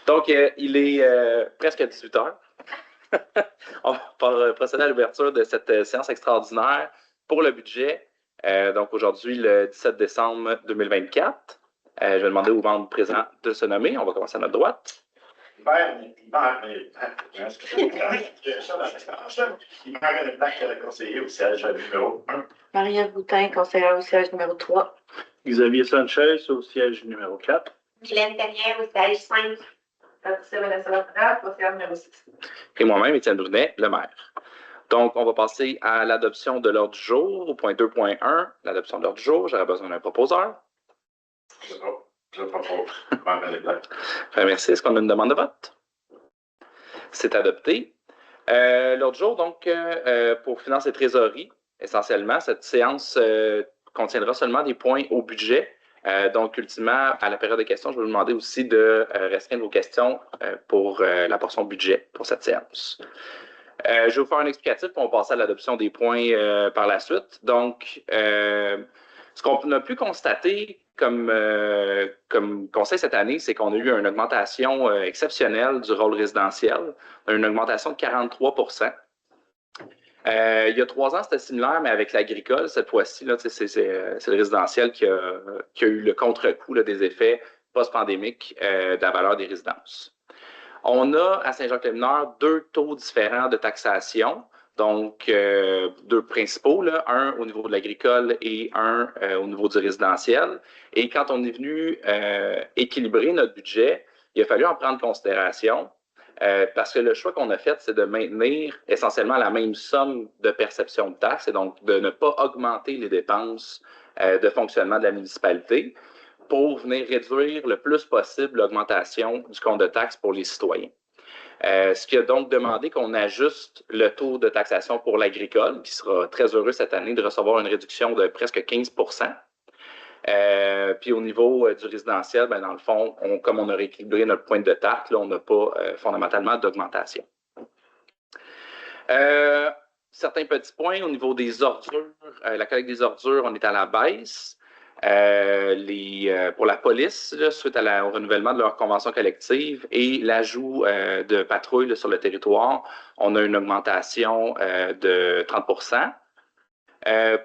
Donc, il est presque 18 heures. On va procéder à l'ouverture de cette séance extraordinaire pour le budget. Donc, aujourd'hui, le 17 décembre 2024. Je vais demander aux membres présents de se nommer. On va commencer à notre droite. Conseiller au siège numéro 1. Marie-Ève Boutin, conseillère au siège numéro 3. Xavier Sanchez au siège numéro 4. Mylène Tanière au siège 5. Patricia Vanessa-Laprade, conseillère numéro 6. Et moi-même, Étienne Brunet, le maire. Donc, on va passer à l'adoption de l'ordre du jour, au point 2.1, l'adoption de l'ordre du jour. J'aurais besoin d'un proposeur. Je propose. Merci. Est-ce qu'on a une demande de vote? C'est adopté. L'ordre du jour, donc, pour finances et trésorerie, essentiellement, cette séance contiendra seulement des points au budget. Donc, ultimement, à la période de questions, je vais vous demander aussi de restreindre vos questions pour la portion budget pour cette séance. Je vais vous faire un explicatif, puis on va passer à l'adoption des points par la suite. Donc, ce qu'on a pu constater comme conseil cette année, c'est qu'on a eu une augmentation exceptionnelle du rôle résidentiel, une augmentation de 43 %. Il y a 3 ans, c'était similaire, mais avec l'agricole, cette fois-ci, c'est le résidentiel qui a eu le contre-coup des effets post-pandémiques de la valeur des résidences. On a à Saint-Jacques-les-Mineurs 2 taux différents de taxation, donc 2 principaux, un au niveau de l'agricole et un au niveau du résidentiel. Et quand on est venu équilibrer notre budget, il a fallu en prendre considération parce que le choix qu'on a fait, c'est de maintenir essentiellement la même somme de perception de taxes et donc de ne pas augmenter les dépenses de fonctionnement de la municipalité pour venir réduire le plus possible l'augmentation du compte de taxes pour les citoyens. Ce qui a donc demandé qu'on ajuste le taux de taxation pour l'agricole, qui sera très heureux cette année de recevoir une réduction de presque 15 %. Puis au niveau du résidentiel, dans le fond, comme on a rééquilibré notre pointe de taxe, là, on n'a pas fondamentalement d'augmentation. Certains petits points au niveau des ordures, la collecte des ordures, on est à la baisse. Pour la police, suite au renouvellement de leur convention collective et l'ajout de patrouilles sur le territoire, on a une augmentation de 30 %.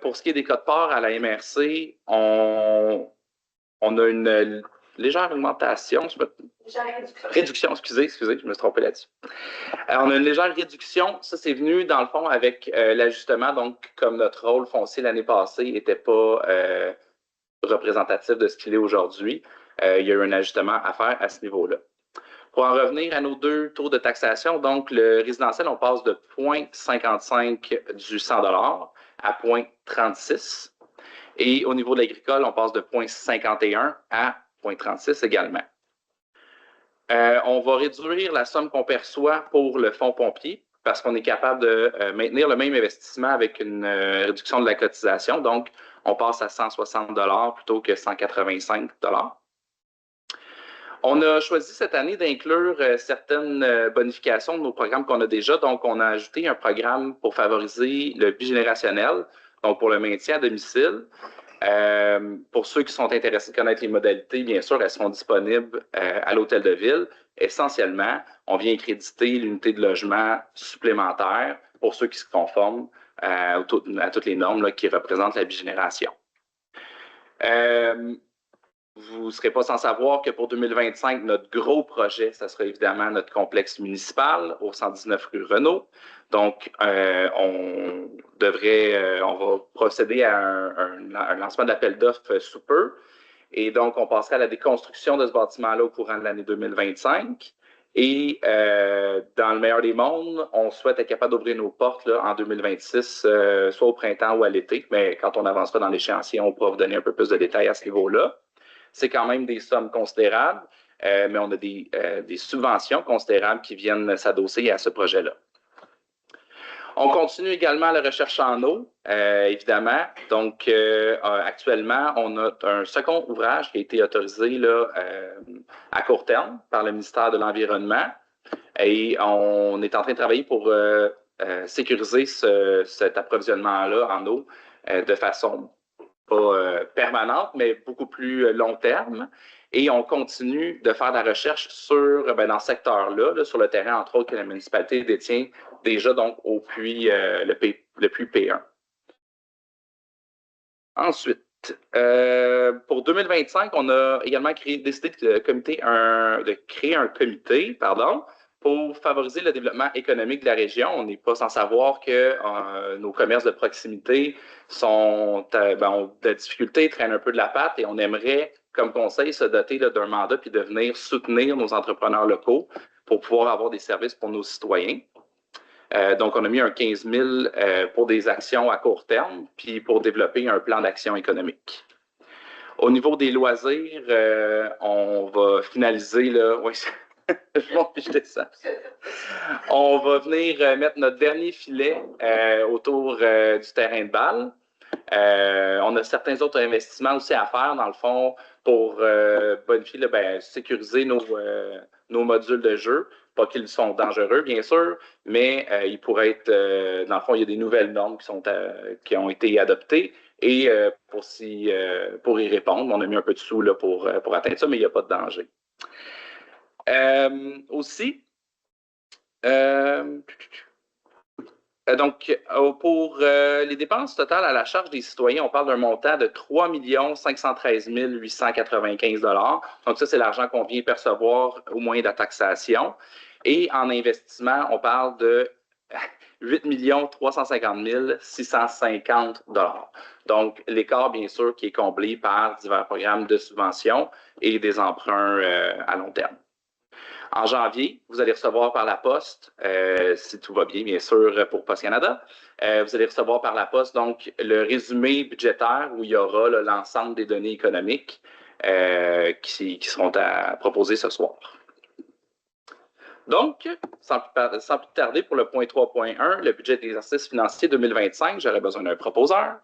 Pour ce qui est des codes-parts à la MRC, on a une légère augmentation. Réduction, excusez, je me suis trompé là-dessus. On a une légère réduction. Ça, c'est venu, dans le fond, avec l'ajustement. Donc, comme notre rôle foncier l'année passée n'était pas représentatif de ce qu'il est aujourd'hui, il y a eu un ajustement à faire à ce niveau-là. Pour en revenir à nos 2 taux de taxation, donc le résidentiel, on passe de 0,55 du 100 $ à 0,36. Et au niveau de l'agricole, on passe de 0,51 à 0,36 également. On va réduire la somme qu'on perçoit pour le fonds pompier parce qu'on est capable de maintenir le même investissement avec une réduction de la cotisation. Donc, on passe à 160 $ plutôt que 185 $. On a choisi cette année d'inclure certaines bonifications de nos programmes qu'on a déjà. Donc, on a ajouté un programme pour favoriser le bigénérationnel, donc pour le maintien à domicile. Pour ceux qui sont intéressés de connaître les modalités, bien sûr, elles seront disponibles à l'hôtel de ville. Essentiellement, on vient créditer l'unité de logement supplémentaire pour ceux qui se conforment à toutes les normes qui représentent la bigénération. Vous ne serez pas sans savoir que pour 2025, notre gros projet, ça sera évidemment notre complexe municipal au 119 rue Renault. Donc, on va procéder à un lancement d'appel d'offres sous peu. Et donc, on passerait à la déconstruction de ce bâtiment-là au courant de l'année 2025. Et dans le meilleur des mondes, on souhaite être capable d'ouvrir nos portes en 2026, soit au printemps ou à l'été. Mais quand on avancera dans l'échéancier, on pourra vous donner un peu plus de détails à ce niveau-là. C'est quand même des sommes considérables, mais on a des subventions considérables qui viennent s'adosser à ce projet-là. On continue également la recherche en eau, évidemment. Donc, actuellement, on a un second ouvrage qui a été autorisé à court terme par le ministère de l'Environnement. Et on est en train de travailler pour sécuriser cet approvisionnement-là en eau de façon pas permanente, mais beaucoup plus long terme. Et on continue de faire de la recherche sur dans ce secteur-là, là, sur le terrain, entre autres, que la municipalité détient déjà donc au puits, le puits P1. Ensuite, pour 2025, on a également décidé de créer un comité, pour favoriser le développement économique de la région. On n'est pas sans savoir que nos commerces de proximité ont de la difficulté, traînent un peu de la patte et on aimerait, comme conseil, se doter d'un mandat puis de venir soutenir nos entrepreneurs locaux pour pouvoir avoir des services pour nos citoyens. Donc, on a mis un 15 000 pour des actions à court terme, puis pour développer un plan d'action économique. Au niveau des loisirs, on va finaliser, là, oui, je m'en fiche de ça. On va venir mettre notre dernier filet autour du terrain de balle. On a certains autres investissements aussi à faire, dans le fond, pour bonifier, sécuriser nos modules de jeu. Pas qu'ils sont dangereux, bien sûr, mais ils pourraient être, dans le fond, il y a des nouvelles normes qui ont été adoptées. Et pour y répondre, on a mis un peu de sous là, pour atteindre ça, mais il n'y a pas de danger. Aussi, donc, pour les dépenses totales à la charge des citoyens, on parle d'un montant de 3 513 895 $. Donc, ça, c'est l'argent qu'on vient percevoir au moyen de la taxation. Et en investissement, on parle de 8 350 650 $. Donc, l'écart, bien sûr, qui est comblé par divers programmes de subventions et des emprunts à long terme. En janvier, vous allez recevoir par la poste, si tout va bien, bien sûr, pour Poste Canada, vous allez recevoir par la poste donc le résumé budgétaire où il y aura l'ensemble des données économiques qui seront à proposer ce soir. Donc, sans plus tarder, pour le point 3.1, le budget d'exercice financier 2025, j'aurais besoin d'un proposeur.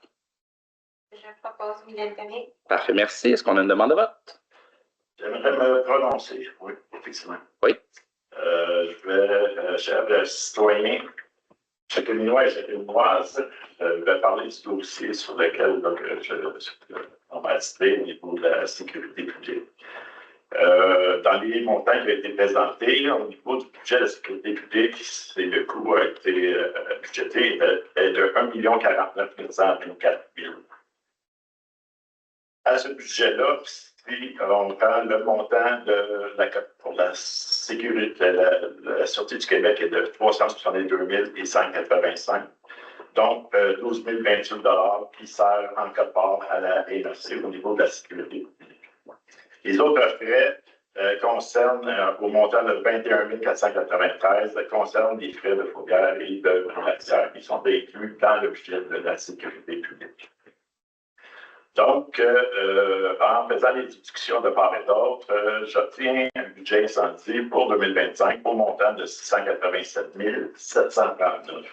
Je propose Mylène Tenier. Parfait, merci. Est-ce qu'on a une demande de vote? J'aimerais me prononcer, oui, effectivement. Oui. Je vais, chers citoyens, chacuninois et chacuninoises, je vais parler du dossier sur lequel on m'a cité au niveau de la sécurité publique. Dans les montants qui ont été présentés, au niveau du budget de la sécurité publique, le coût a été budgété est de 1 049 924 000. À ce budget-là, si on prend le montant pour la sécurité, la Sûreté du Québec est de 362 185, donc 12 028 $ qui sert en cas de part à la MRC au niveau de la sécurité publique. Les autres frais concernent, au montant de 21 493, concernent les frais de fourrière et de matière qui sont inclus dans le budget de la sécurité publique. Donc, en faisant les déductions de part et d'autre, j'obtiens un budget incendie pour 2025 au montant de 687 739,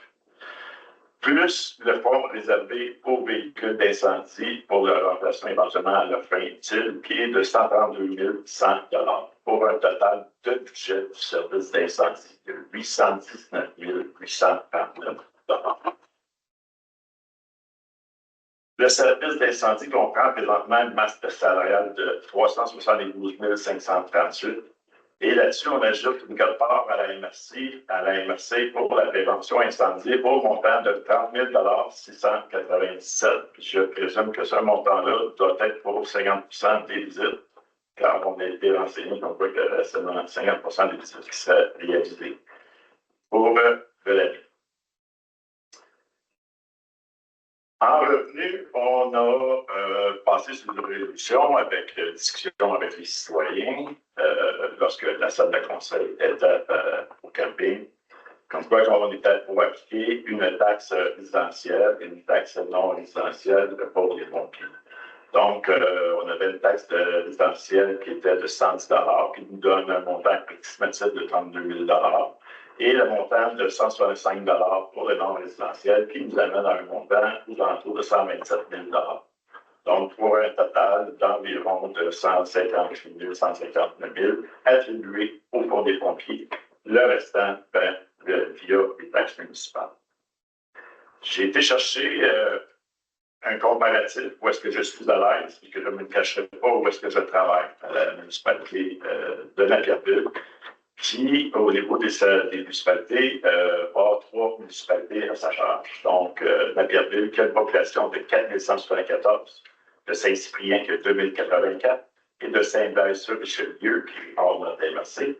plus le fonds réservé aux véhicules d'incendie pour le remplacement éventuellement à leur fin utile, qui est de 132 100 $, pour un total de budget du service d'incendie de 819 839 $. Le service d'incendie comprend présentement une masse salariale de 372 538. Et là-dessus, on ajoute une quote-part à la MRC pour la prévention incendie au montant de 30 697. Je présume que ce montant-là doit être pour 50 des visites, car on a été renseigné qu'on voit que seulement 50 des visites qui seraient réalisées pour la vie. En revenu, on a passé sur une résolution avec discussion avec les citoyens lorsque la salle de conseil était au camping, comme quoi on était pour appliquer une taxe résidentielle et une taxe non résidentielle pour les pompiers. Donc, on avait une taxe résidentielle qui était de 110 $, qui nous donne un montant approximatif de 32 000 $. Et le montant de 165 $ pour le non-résidentiel, qui nous amène à un montant aux alentours de 127 000 $. Donc, pour un total d'environ de 158 000, 159 000 attribués au Fonds des pompiers. Le restant, via les taxes municipales. J'ai été chercher un comparatif où est-ce que je suis à l'aise et que je ne me cacherai pas où est-ce que je travaille à la municipalité de Napierville. qui, au niveau des municipalités, a 3 municipalités à sa charge. Donc, Napierville, qui a une population de 4 174, de Saint-Cyprien, qui a 2084, et de Saint-Blaise-sur-Richelieu, qui est hors de notre MRC,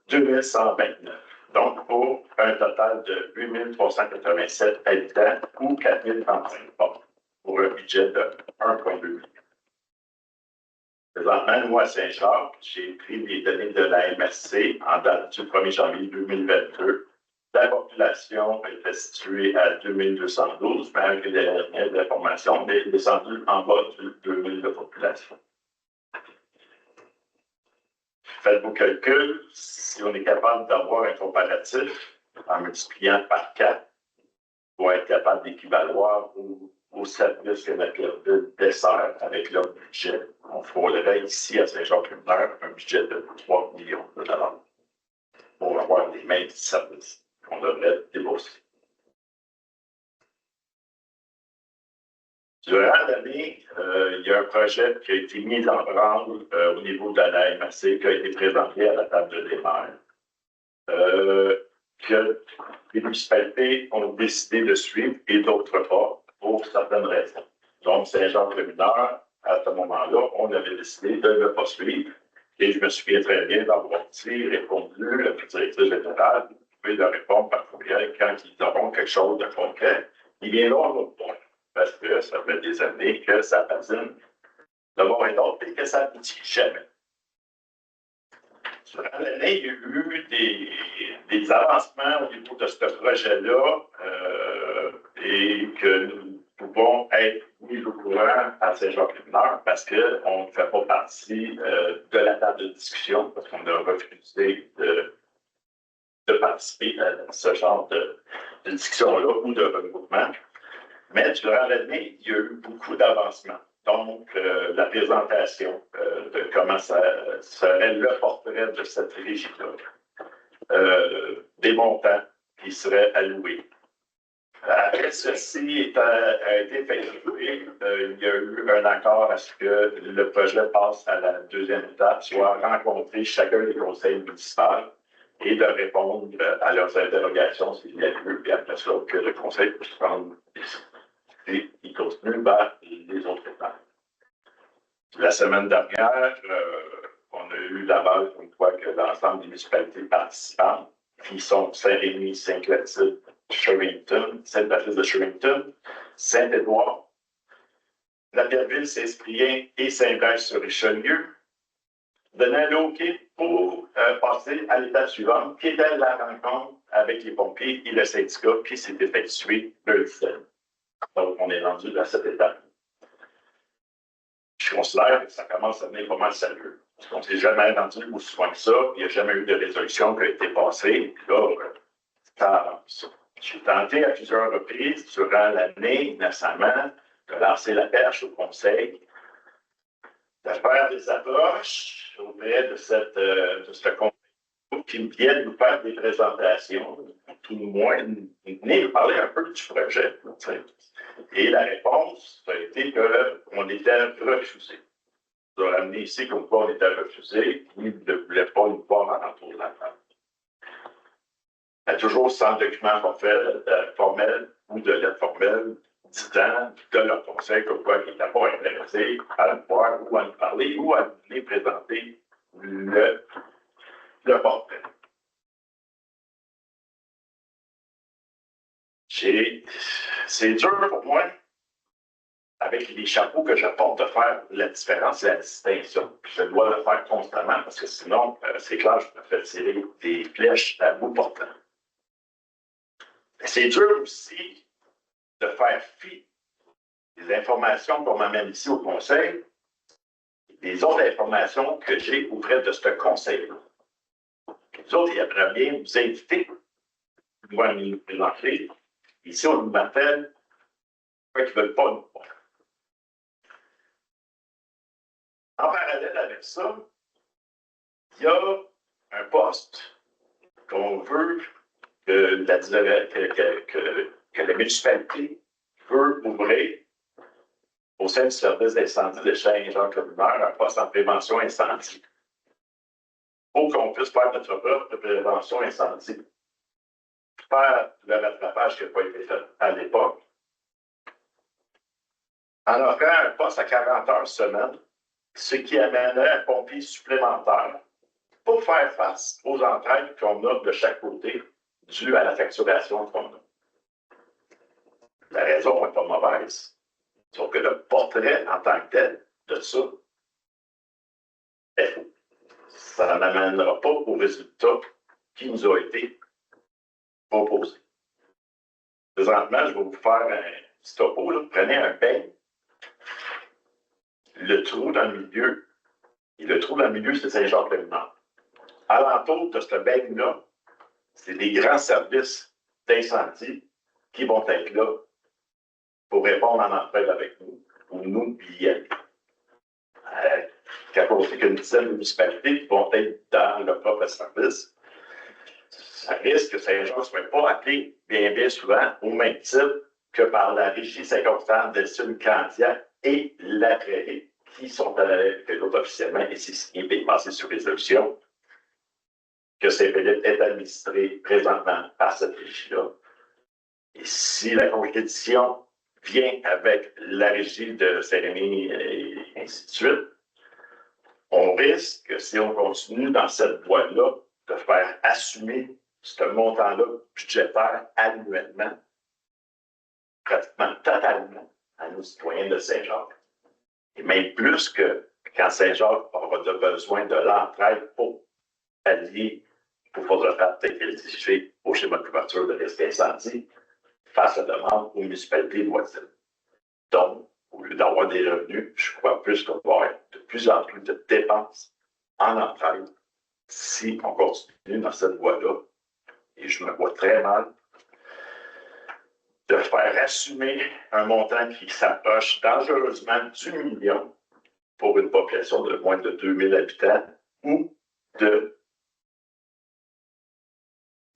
2129. Donc, pour un total de 8 387 habitants ou 4 035 portes, pour un budget de 1,2 million. Présentement, moi, à Saint-Jacques, j'ai pris les données de la MRC en date du 1er janvier 2022. La population était située à 2212, mais avec les dernières informations, on est descendu en bas du 2000 de population. Faites vos calculs, si on est capable d'avoir un comparatif en multipliant par 4, pour être capable d'équivaloir au service que Napierville dessert avec leur budget. On frôlerait ici à Saint-Jean-Préveneur un budget de 3 millions de dollars pour avoir les mêmes services qu'on devrait débourser. Durant l'année, il y a un projet qui a été mis en branle au niveau de la MRC qui a été présenté à la table des maires. Que les municipalités ont décidé de suivre et d'autres pas pour certaines raisons. Donc, Saint-Jean-Préveneur, à ce moment-là, on avait décidé de ne pas suivre. Et je me souviens très bien d'avoir dit, répondu à la directrice générale, vous pouvez leur répondre par courriel quand ils auront quelque chose de concret. Ils viendront à notre point. Parce que ça fait des années que ça patine de bord et d'autre et que ça n'aboutit jamais. Durant l'année, il y a eu des avancements au niveau de ce projet-là et que nous pouvons être mis au courant à Saint-Jean-Préveneur parce qu'on ne fait pas partie de la table de discussion, parce qu'on a refusé de participer à ce genre de discussion-là ou de regroupement. Mais durant l'année, il y a eu beaucoup d'avancements. Donc, la présentation de comment ça serait le portrait de cette régie-là, des montants qui seraient alloués. Après ceci a été effectué, il y a eu un accord à ce que le projet passe à la deuxième étape, soit rencontrer chacun des conseils municipaux et de répondre à leurs interrogations s'il y a eu, puis après ça, que le conseil puisse prendre et il continue vers les autres étapes. La semaine dernière, on a eu la base une fois que l'ensemble des municipalités participantes, qui sont Saint-Rémy, Saint-Clotilde, Sherrington, Sainte-Patrice de Sherrington, Saint-Édouard, Napierville, Saint-Cyprien et Saint-Blaise-sur-Richelieu, donnaient le OK pour passer à l'étape suivante, qui était la rencontre avec les pompiers et le syndicat qui s'est effectuée le 17. Donc, on est rendu à cette étape. Je considère que ça commence à devenir pas mal sérieux. Parce qu'on ne s'est jamais rendu aussi loin que ça. Il n'y a jamais eu de résolution qui a été passée. Puis là, ça avance. J'ai tenté à plusieurs reprises durant l'année, récemment, de lancer la perche au conseil, de faire des approches auprès de ce conseil qui viennent nous faire des présentations, tout le moins, venir nous parler un peu du projet. Et la réponse a été qu'on était refusé. On a ramené ici comme quoi on était refusé, ils ne voulaient pas nous voir en entour de la table. Il y a toujours sans document formel ou de lettre formelle disant de leur conseil comme quoi ils n'étaient pas intéressés à nous voir ou à nous parler ou à nous présenter le portrait. C'est dur pour moi, avec les chapeaux que je porte, de faire la différence et la distinction. Je dois le faire constamment parce que sinon, c'est clair, je me fais tirer des flèches à bout portant. C'est dur aussi de faire fi des informations qu'on m'amène ici au conseil, des autres informations que j'ai auprès de ce conseil-là. Les autres, ils aimeraient bien vous inviter, moi, à nous présenter. Ici, on nous appelle ceux qui ne veulent pas nous voir. En parallèle avec ça, il y a un poste qu'on veut que la municipalité veut ouvrir au sein du service d'incendie de Saint-Jean-Préveneur, un poste en prévention incendie. pour qu'on puisse faire notre œuvre de prévention incendie. Faire le rattrapage qui n'a pas été fait à l'époque. En offrant un poste à 40 heures semaine, ce qui amènerait un pompier supplémentaire pour faire face aux entrailles qu'on a de chaque côté dues à la facturation qu'on a. La raison n'est pas mauvaise, sauf que le portrait en tant que tel de ça est faux. Ça n'amènera pas au résultat qui nous a été proposé. Présentement, je vais vous faire un petit topo. Là. Prenez un beigne, le trou dans le milieu, et le trou dans le milieu, c'est Saint-Jacques-le-Mineur. Alentour de ce beigne-là, c'est des grands services d'incendie qui vont être là pour répondre en entraide avec nous, pour nous y aller. Quand on sait qu'une dizaine de municipalités qui vont être dans leur propre service, ça risque que Saint-Jean ne soit pas appelé bien souvent au même titre que par la Régie 50 de Sud-Candia et la Prairie, qui sont à l'autre officiellement, et c'est signé et passé sur résolution, que Saint-Philippe est administré présentement par cette régie-là. Et si la compétition vient avec la régie de Saint-Rémy et ainsi de suite, on risque, si on continue dans cette voie-là, de faire assumer ce montant-là budgétaire annuellement, pratiquement totalement, à nos citoyens de Saint-Jacques. Et même plus que quand Saint-Jacques aura besoin de l'entraide pour pallier, pour faudra faire peut-être électrifier au schéma de couverture de risque incendie, face à la demande aux municipalités voisines. Donc, au lieu d'avoir des revenus, je crois plus qu'on va avoir de plus en plus de dépenses en entraide si on continue dans cette voie-là. Et je me vois très mal de faire assumer un montant qui s'approche dangereusement du million pour une population de moins de 2000 habitants ou de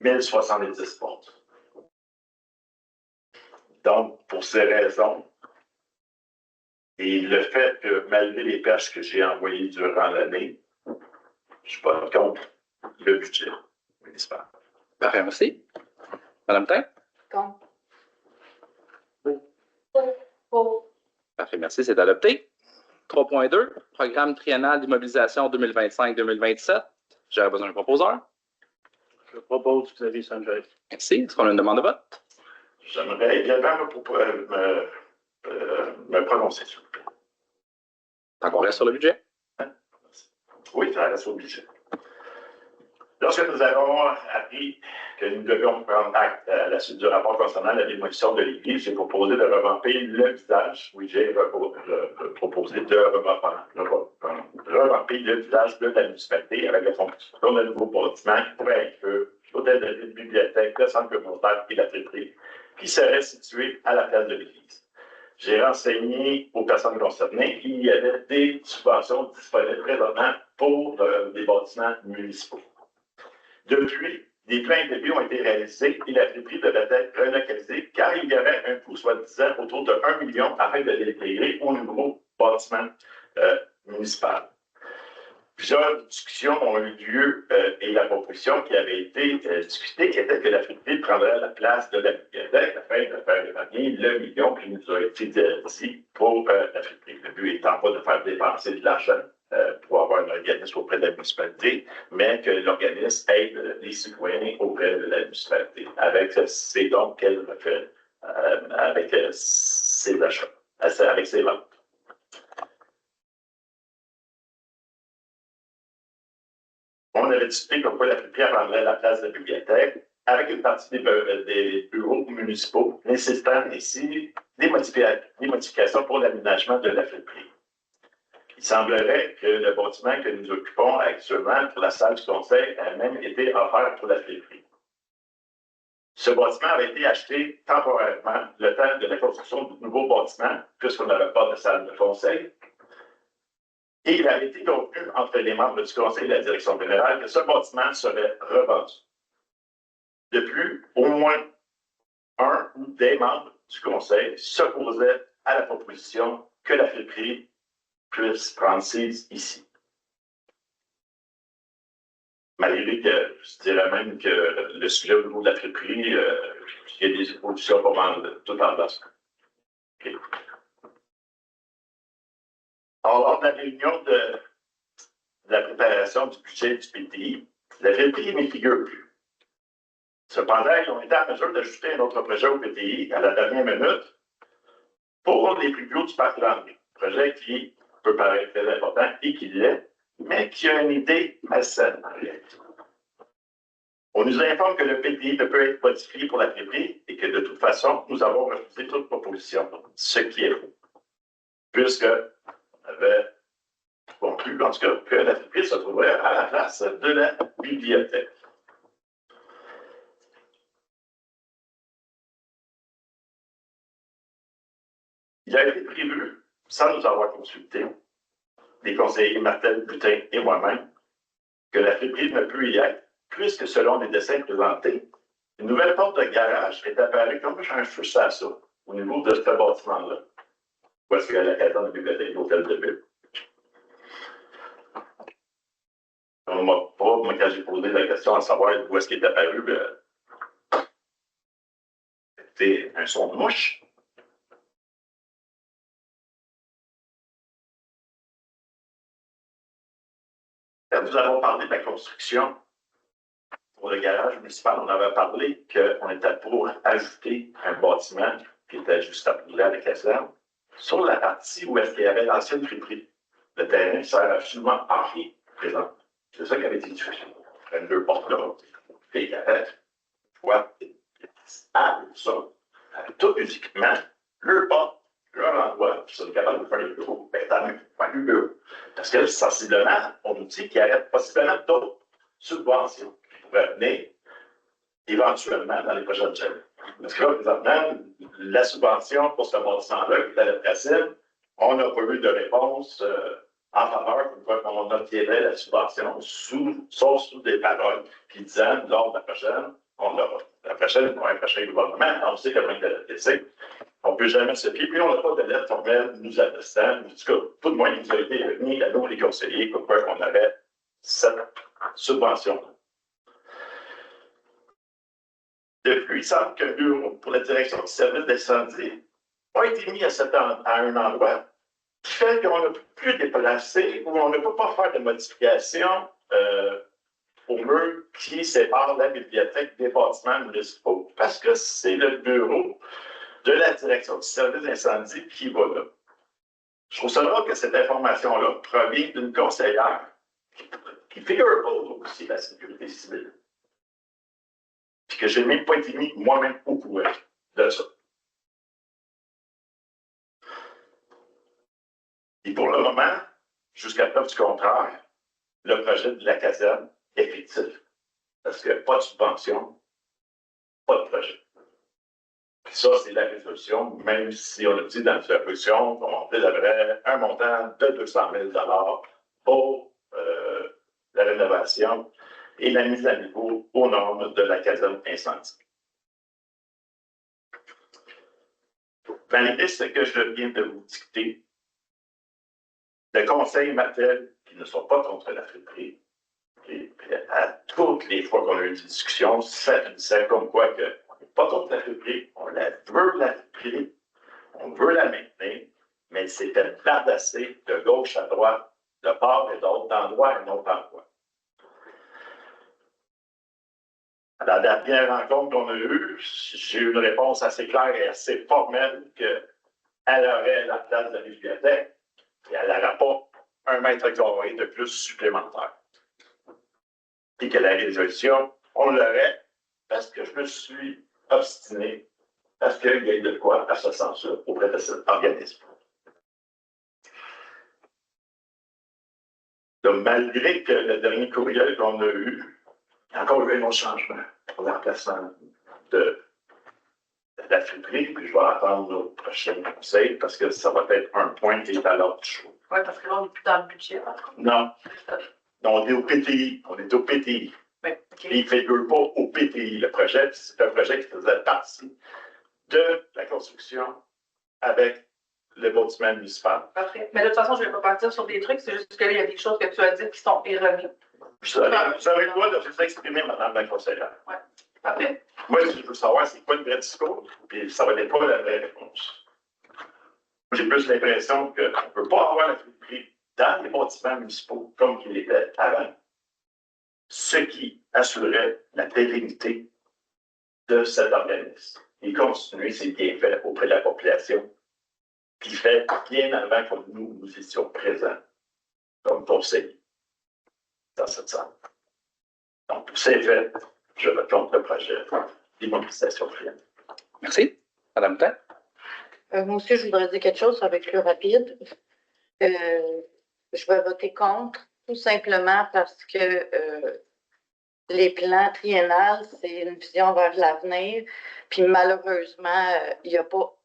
1070 portes. Donc, pour ces raisons, et le fait que malgré les perches que j'ai envoyées durant l'année, je suis pas contre le budget municipal. Parfait, merci. Madame Tain? Contre. Parfait, merci, c'est adopté. 3.2, programme triennal d'immobilisation 2025-2027. J'aurais besoin d'un proposeur. Je propose Xavier Sanchez. Merci. Est-ce qu'on a une demande de vote? J'aimerais également me prononcer, s'il vous plaît. Tant qu'on reste sur le budget. Oui, ça reste au budget. Lorsque nous avons appris que nous devions prendre acte à la suite du rapport concernant la démolition de l'église, j'ai proposé de revamper le visage. Oui, j'ai proposé de revamper le visage de la municipalité avec la construction d'un nouveau bâtiment qui pourrait inclure l'hôtel de ville, bibliothèque, le centre communautaire et la friperie, qui serait situé à la place de l'église. J'ai renseigné aux personnes concernées qu'il y avait des subventions disponibles présentement pour des bâtiments municipaux. Depuis, des plans de débit ont été réalisés et la friperie devait être relocalisée car il y avait un coût soi-disant autour de 1 million afin de l'intégrer au nouveau bâtiment municipal. Plusieurs discussions ont eu lieu et la proposition qui avait été discutée était que la friperie prendrait la place de la bibliothèque afin de faire épargner le million qui nous a été dit pour la friperie. Le but étant pas de faire dépenser de l'argent pour avoir un organisme auprès de la municipalité, mais que l'organisme aide les citoyens auprès de la municipalité avec ces dons qu'elle fait avec ses achats, avec ses ventes. On avait discuté comme quoi la friperie prendrait la place de la bibliothèque avec une partie des bureaux municipaux nécessitant ici des modifications pour l'aménagement de la friperie. Il semblerait que le bâtiment que nous occupons actuellement pour la salle du conseil a même été offert pour la friperie. Ce bâtiment avait été acheté temporairement le temps de la construction du nouveau bâtiment, puisqu'on n'avait pas de salle de conseil. Et il avait été conclu entre les membres du conseil et la direction générale que ce bâtiment serait revendu. De plus, au moins un ou des membres du conseil s'opposaient à la proposition que la friperie puisse prendre sise ici. malgré que je dirais même que le sujet au niveau de la friperie, il y a des oppositions pas mal tout en place. Okay. Alors, lors de la réunion de la préparation du budget du PTI, la friperie ne figure plus. Cependant, ils ont été en mesure d'ajouter un autre projet au PTI à la dernière minute pour les plus gros du parc Landry. Projet qui peut paraître très important et qui l'est, mais qui a une idée malsaine en réalité. On nous informe que le PTI ne peut être modifié pour la friperie et que de toute façon, nous avons refusé toute proposition, ce qui est faux. Puisque on avait conclu, en tout cas, que la friperie se trouverait à la place de la bibliothèque. Il a été prévu, sans nous avoir consulté, les conseillers Martel Butin et moi-même, que la friperie ne peut y être, puisque selon les dessins présentés, une nouvelle porte de garage est apparue comme un cheveu à ça, au niveau de ce bâtiment-là. Où est-ce qu'il y a la caserne de bibliothèque de l'hôtel de ville? On m'a pas, moi, quand j'ai posé la question à savoir où est-ce qu'il est apparu, c'était un son de mouche. Quand nous avons parlé de la construction pour le garage municipal, on avait parlé qu'on était pour ajouter un bâtiment qui était juste après à la caserne sur la partie où est-ce qu'il y avait l'ancienne friperie. Le terrain ne sert absolument à rien présent. C'est ça qui avait été discuté. Il y avait deux portes là, et il y avait ça, avec tout l'équipement, le porte, leur endroit, puis ça nous capable de faire le bureau, ben tant mieux, faire le bureau. Parce que sensiblement, on nous dit qu'il y aurait possiblement d'autres subventions qui pourraient venir éventuellement dans les prochaines années. Parce que là, présentement, la subvention pour ce bâtiment-là, qui était le principe, on n'a pas eu de réponse en faveur qu'on obtiendrait la subvention, sauf sous des paroles qui disaient, lors de la prochaine, on l'aura. La prochaine, pour un prochain gouvernement, on sait comment il a laissé. On ne peut jamais se fier. Puis on n'a pas de lettre formelle nous attestant. En tout cas, tout le moins, il nous a été remis à nous, les conseillers, comme quoi qu'on avait cette subvention. Depuis, il semble qu'un bureau pour la direction du service d'incendie a été mis à un endroit qui fait qu'on ne peut plus déplacer ou on ne peut pas faire de modifications au mur qui sépare la bibliothèque des bâtiments municipaux parce que c'est le bureau de la direction du service d'incendie qui va là. Je trouve ça drôle que cette information-là provient d'une conseillère qui ne figure pas au dossier de la sécurité civile. Puis que je n'ai même pas été mis moi-même au courant de ça. Et pour le moment, jusqu'à preuve du contraire, le projet de la caserne est fictif. Parce que pas de subvention, pas de projet. Puis ça, c'est la résolution, même si on a dit dans la résolution qu'on préserverait un montant de 200 000 $ pour la rénovation et la mise à niveau aux normes de la caserne incendie. Dans les listes que je viens de vous dicter, le conseil Martel, qui ne sont pas contre la friperie, et à toutes les fois qu'on a eu des discussions, ça finissait comme quoi qu'on n'est pas contre la friperie, on la veut la friperie, on veut la maintenir, mais c'était bardassé de gauche à droite, de part et d'autre, d'endroit à un autre endroit. À la dernière rencontre qu'on a eue, j'ai eu une réponse assez claire et assez formelle qu'elle aurait la place de la bibliothèque et elle n'aurait pas 1 mètre carré de plus supplémentaire. Et que la résolution, on l'aurait parce que je me suis obstiné parce qu'il y a eu de quoi à ce sens-là auprès de cet organisme. Donc, malgré que le dernier courriel qu'on a eu, il y a encore eu un autre changement pour l'emplacement de la friperie, puis je vais attendre au prochain conseil parce que ça va être un point qui est à l'ordre du jour. Oui, parce que là, on n'est plus dans le budget, par contre. Non. Non, on est au PTI. On est au PTI. Oui, OK. Et il ne figure pas au PTI. Le projet, c'est un projet qui faisait partie de la construction avec le bâtiment municipal. Parfait. Mais de toute façon, je ne vais pas partir sur des trucs, c'est juste que là, il y a des choses que tu as dites qui sont erronées. Vous avez le droit de vous exprimer, madame la conseillère. Parfait. Moi, je veux savoir c'est quoi le vrai discours, puis ça va être pas la vraie réponse. J'ai plus l'impression qu'on ne peut pas avoir la publicité dans les bâtiments municipaux comme il était avant, ce qui assurerait la pérennité de cet organisme et continuer ses bienfaits auprès de la population, qui fait bien avant que nous étions présents comme conseillers dans cette salle. Donc, pour ces faits, je vote contre le projet d'immobilisation privée. Merci. Madame Tain? Moi aussi, je voudrais dire quelque chose, ça va être plus rapide. Je vais voter contre, tout simplement parce que les plans triennales, c'est une vision vers l'avenir. Puis malheureusement, il n'y a pas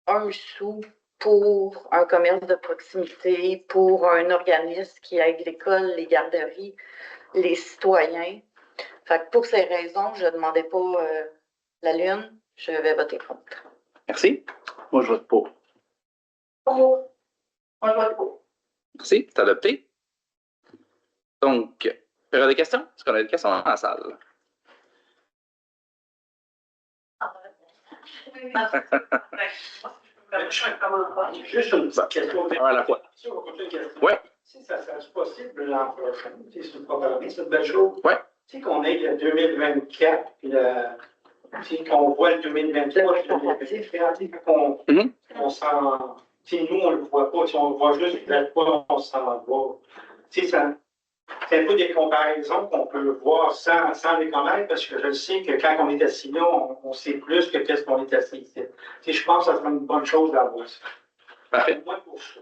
un sou pour un commerce de proximité, pour un organisme qui aide l'école, les garderies, les citoyens. Fait que pour ces raisons, je ne demandais pas la Lune, je vais voter contre. Merci. Moi, je vote pour. Moi, je vote pour. Merci. C'est adopté. Donc, période des questions? Est-ce qu'on a des questions dans la salle? Juste une petite question. Un à la fois. Si on continue une question. Ouais. Si ça serait possible l'an prochain, c'est une probabilité, c'est une belle chose. Ouais. Tu sais qu'on est le 2024, puis qu'on voit le 2023, le 2024, on s'en. Nous, on ne le voit pas. Si on le voit juste vers quoi on s'en va. C'est un peu des comparaisons qu'on peut voir sans les connaître, parce que je sais que quand on est assis là, on sait plus que qu'est-ce qu'on est assis ici. Je pense que ça serait une bonne chose d'avoir ça. Parfait. Moi, pour ça.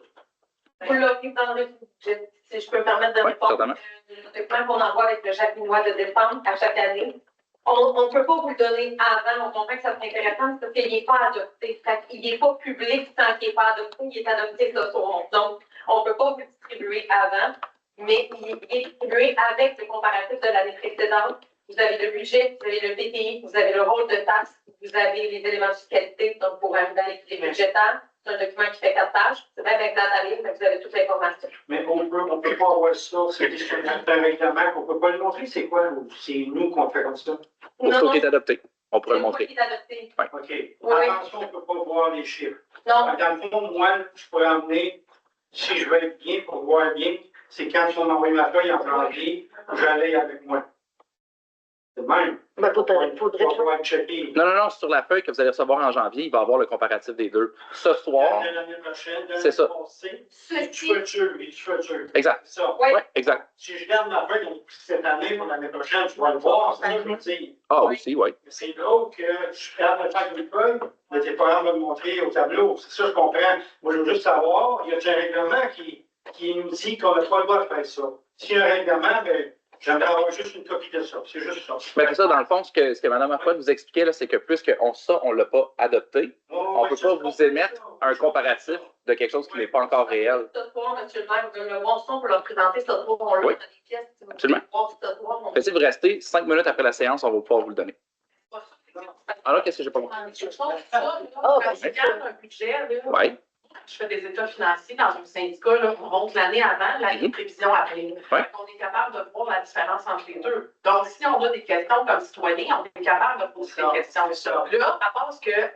Vous l'aurez dans le budget, si je peux me permettre de Oui, répondre. certainement. Le document qu'on envoie avec le chapinois de dépenses à chaque année, on ne peut pas vous le donner avant. On comprend que ça serait intéressant parce qu'il n'est pas adopté. Il n'est pas public tant qu'il n'est pas adopté. Il est adopté ce soir. Donc, on ne peut pas vous le distribuer avant, mais il est distribué avec le comparatif de l'année précédente. Vous avez le budget, vous avez le PTI, vous avez le rôle de taxe, vous avez les éléments de fiscalité, donc pour arriver à l'équilibre budgétaire. C'est un document qui fait 4 pages. C'est même avec date à lire, mais vous avez toute l'information. Mais on peut pas avoir ça. C'est un règlement qu'on ne peut pas le montrer. C'est quoi? C'est nous qu'on fait comme ça? Pour tout qui est adopté. On pourrait le montrer. Qui est adopté. Ouais. OK. Oui. Attention, on ne peut pas voir les chiffres. Non. Dans le fond, moi, je pourrais emmener, si je veux être bien, pour voir bien, c'est quand on envoie ma feuille en janvier, j'allais avec moi. C'est le même. Ben, faudrait pouvoir checker. Non, sur la feuille que vous allez recevoir en janvier, il va y avoir le comparatif des deux. Ce soir, De l'année prochaine, de c'est ça. l'année passée, Ceci. les futurs. Exact. C'est ça. Oui. Oui, exact. Si je garde ma feuille donc, cette année pour l'année prochaine, tu vas le voir, c'est ça que je veux dire. Ah, aussi, oui. Mais c'est drôle que je suis capable de faire une feuille, mais tu n'es pas capable de me montrer au tableau. C'est ça, je comprends. Moi, je veux juste savoir, y a-t-il un règlement qui nous dit qu'on n'a pas le droit de faire ça? S'il y a un règlement, ben, j'aimerais avoir juste une copie de ça. C'est juste ça. Mais c'est ça, dans le fond, ce que Mme Arford nous expliquait, là, c'est que puisque on ne l'a pas adopté, on ne peut pas vous émettre un comparatif de quelque chose qui n'est pas encore réel. Ce soir, M. le maire, vous donnez le bon son pour leur présenter ce soir. On l'a Oui. dans les pièces. Si vous Absolument. voulez voir ce soir, on Fait que si vous restez 5 minutes après la séance, on va pouvoir vous le donner. Alors, qu'est-ce que j'ai pas compris? Quand je regarde un budget, là, Oui. je fais des états financiers dans un syndicat, là, on monte l'année avant, l'année de prévision après. Ouais. On est capable de voir la différence entre les deux. Donc, si on a des questions comme citoyen, on est capable de poser des questions. Là, à part ce que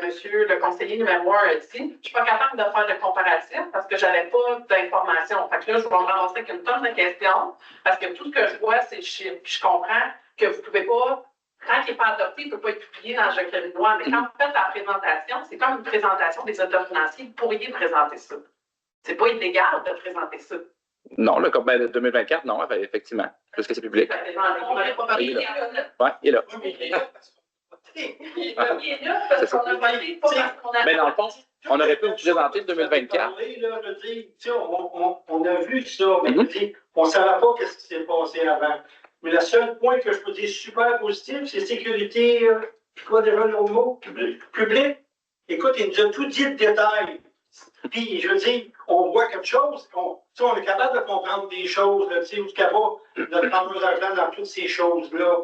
monsieur le conseiller numéro 1 a dit, je ne suis pas capable de faire de comparatif parce que je n'avais pas d'informations. Fait que là, je vais me ramasser avec une tonne de questions parce que tout ce que je vois, c'est le chiffre. Puis je comprends que vous ne pouvez pas. Quand il n'est pas adopté, il ne peut pas être publié dans le jeu criminel. Mais quand vous faites la présentation, c'est comme une présentation des états financiers. Vous pourriez présenter ça. C'est pas illégal de présenter ça. Non, le compte de 2024, non, effectivement, puisque c'est public. Il est là. Oui, il est là. Oui, mais il est là parce qu'on Il est là parce qu'on a voté, pas parce qu'on a. Mais dans le fond, on aurait pu vous présenter le 2024. On a vu ça, mais je dis, on ne savait pas ce qui s'est passé avant. Mais le seul point que je peux dire super positif, c'est sécurité, quoi déjà le mot? Public. Écoute, il nous a tout dit de détail. Puis, je veux dire, on voit quelque chose, on est capable de comprendre des choses, là, où ce qu'il y a notre fameuse argent dans toutes ces choses-là.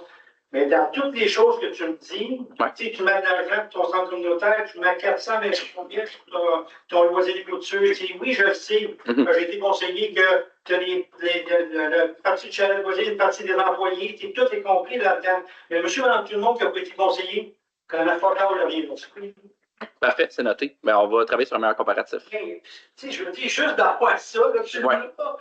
Mais dans toutes les choses que tu me dis, Ouais. tu sais, tu mets de l'argent pour ton centre communautaire, tu mets 400, mais combien pour ton loisir de clôture? Tu sais, oui, je le sais. J'ai été conseillé que tu as le parti de chalet de loisir, une partie des employés, tu sais, tout est compris là-dedans. Mais monsieur, madame, tout le monde qui n'a pas été conseillé, qu'on a fort le rien. Parfait, c'est noté. Mais on va travailler sur un meilleur comparatif. Tu sais, je veux dire, juste d'avoir ça, là, je ne Ouais. veux pas.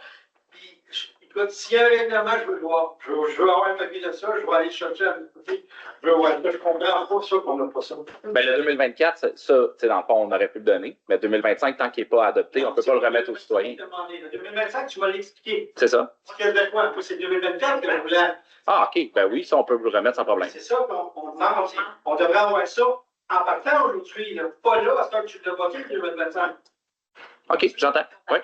Puis, écoute, s'il y a un règlement, je veux le voir. Je veux avoir un papier de ça, je vais aller chercher à côté. Je veux voir ça. Je comprends pas ça qu'on n'a pas ça. Ben, le 2024, ça, tu sais, dans le fond, on aurait pu le donner. Mais 2025, tant qu'il n'est pas adopté, on ne peut pas le remettre aux citoyens. Le 2025, tu vas l'expliquer. C'est ça? Parce que de quoi? Moi, c'est 2024 que je voulais. Ah, OK. Ben oui, ça, on peut le remettre sans problème. C'est ça qu'on demande. On devrait avoir ça en partant aujourd'hui. Là. Pas là, parce que tu l'as voté le 2025. OK, j'entends. Oui,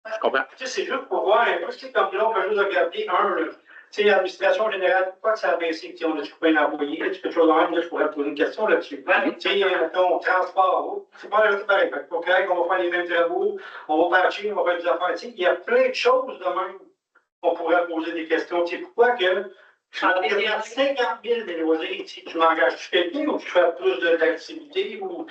je comprends. Tu sais, c'est juste pour voir un peu, c'est comme là, on peut juste regarder tu sais, l'administration générale, pourquoi ça a baissé? On a coupé un employé, là, tu peux toujours même, là, je pourrais poser une question là-dessus. Tu sais, ton transport, c'est pas pareil. Au Québec, on va faire les mêmes travaux, on va patcher, on va faire des affaires. Tu sais, il y a plein de choses de même. On pourrait poser des questions. Tu sais, pourquoi que tu m'engages 50 000 des loisirs, tu m'engages quelqu'un ou tu fais plus d'activités ou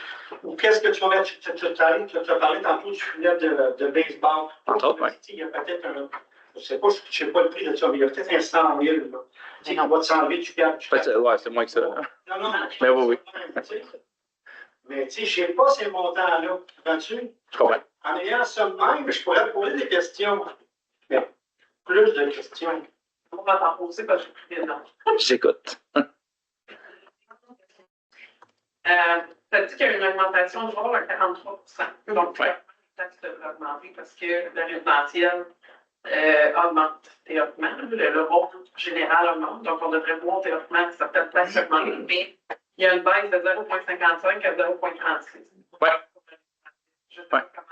qu'est-ce que tu vas mettre? Tu as parlé tantôt du filet de baseball. Entre autres, oui. Il y a peut-être un. Je ne sais pas le prix de ça, mais il y a peut-être un 100 000. Là. Tu sais, on va te s'enlever, tu perds. Ouais, c'est moins que ça. Non, non, Mais oui, oui. Mais tu sais, je n'ai pas ces montants-là. Comprends-tu? Je comprends. En ayant ça de même, je pourrais te poser des questions. Mais plus de questions. On va t'en poser parce que je suis bien. J'écoute. Tu as dit qu'il y a une augmentation de genre à 43 Donc, Ouais. la taxe devrait augmenter parce que le résidentiel augmente théoriquement. Le rôle général augmente. Donc, on devrait voir théoriquement certaines places augmenter. Mais il y a une baisse de 0,55 à 0,36. Ouais. Je sais Ouais. pas comment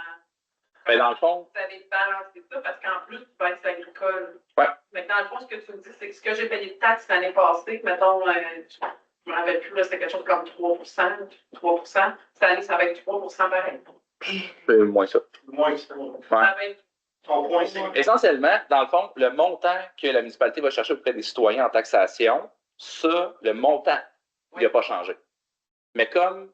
Mais dans le fond, vous avez balancé ça parce qu'en plus, tu baisses l'agricole. Ouais. Mais dans le fond, ce que tu me dis, c'est que ce que j'ai payé de taxes l'année passée, mettons, je ne me rappelle plus, c'était quelque chose comme 3 Cette année, ça va être 3 pareil. c'est moins ça. Moins que ça. Ouais. Ça va être Ton point, c'est. Essentiellement, dans le fond, le montant que la municipalité va chercher auprès des citoyens en taxation, ça, le montant, il n'a pas changé. Mais comme,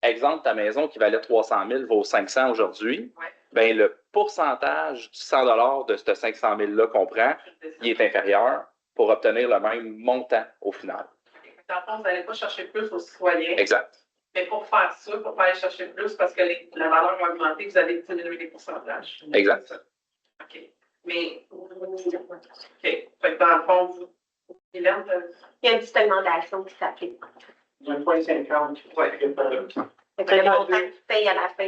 exemple, ta maison qui valait 300 000 vaut 500 aujourd'hui, Ouais. ben le pourcentage du 100 $ de ce 500 000-là qu'on prend, il est inférieur pour obtenir le même montant au final. Dans le fond, vous n'allez pas chercher plus aux citoyens. Exact. Mais pour faire ça, pour ne pas aller chercher plus, parce que la valeur va augmenter, vous allez diminuer les pourcentages. Exact. OK. Mais, OK. Fait que dans le fond, Hélène, Il y a une petite augmentation qui s'applique. 1,50. Le montant que tu payes à la fin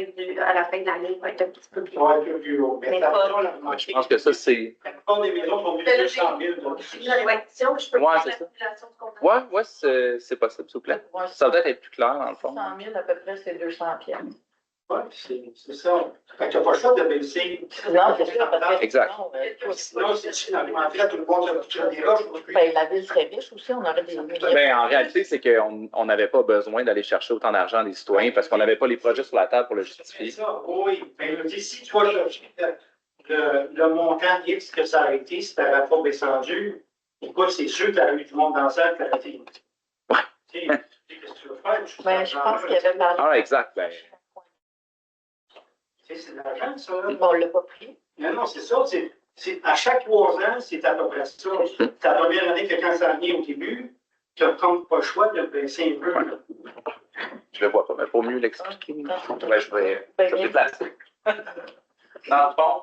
de l'année va être un petit peu plus. Ouais, un peu plus haut. Mais ça pas- va, là, Je pense que ça, c'est. La plupart des maisons sont plus de 200 000. là. Je peux Ouais, faire c'est la ça. population du contrat. Ouais, c'est possible, s'il vous plaît. Ouais, Ça va peut-être être plus clair, dans le fond. 100 000 à peu près, c'est 200 pièces. Ouais, c'est ça. Fait que tu n'as pas le choix de baisser. Non, c'est ça, parce que Exact. sinon, Sinon, c'est alimentaire, tout le monde sur des roches. ben, la ville serait riche aussi, on aurait des milliers. Ben, en réalité, c'est qu'on n'avait pas besoin d'aller chercher autant d'argent des citoyens parce qu'on n'avait pas les projets sur la table pour le C'est justifier. ça, oui. Mais je dis, si tu vas chercher le montant X que ça a été, si tu n'avais pas descendu, écoute, c'est sûr que tu as eu du monde dans ça qui a été. Ouais. Tu sais, qu'est-ce que tu veux faire? Ben, je pense qu'il y avait parlé. Ah, exact. Ben, Tu sais, c'est de l'argent, ça. Là. Bon, on ne l'a pas pris. Non, non, c'est ça. À chaque 3 ans, c'est à peu près ça. Ta première année, que quand ça vient au début, tu n'as pas le choix de le baisser un peu. Ouais. je le vois pas, mais pour mieux l'expliquer, ben, je vais déplacer. Dans le fond,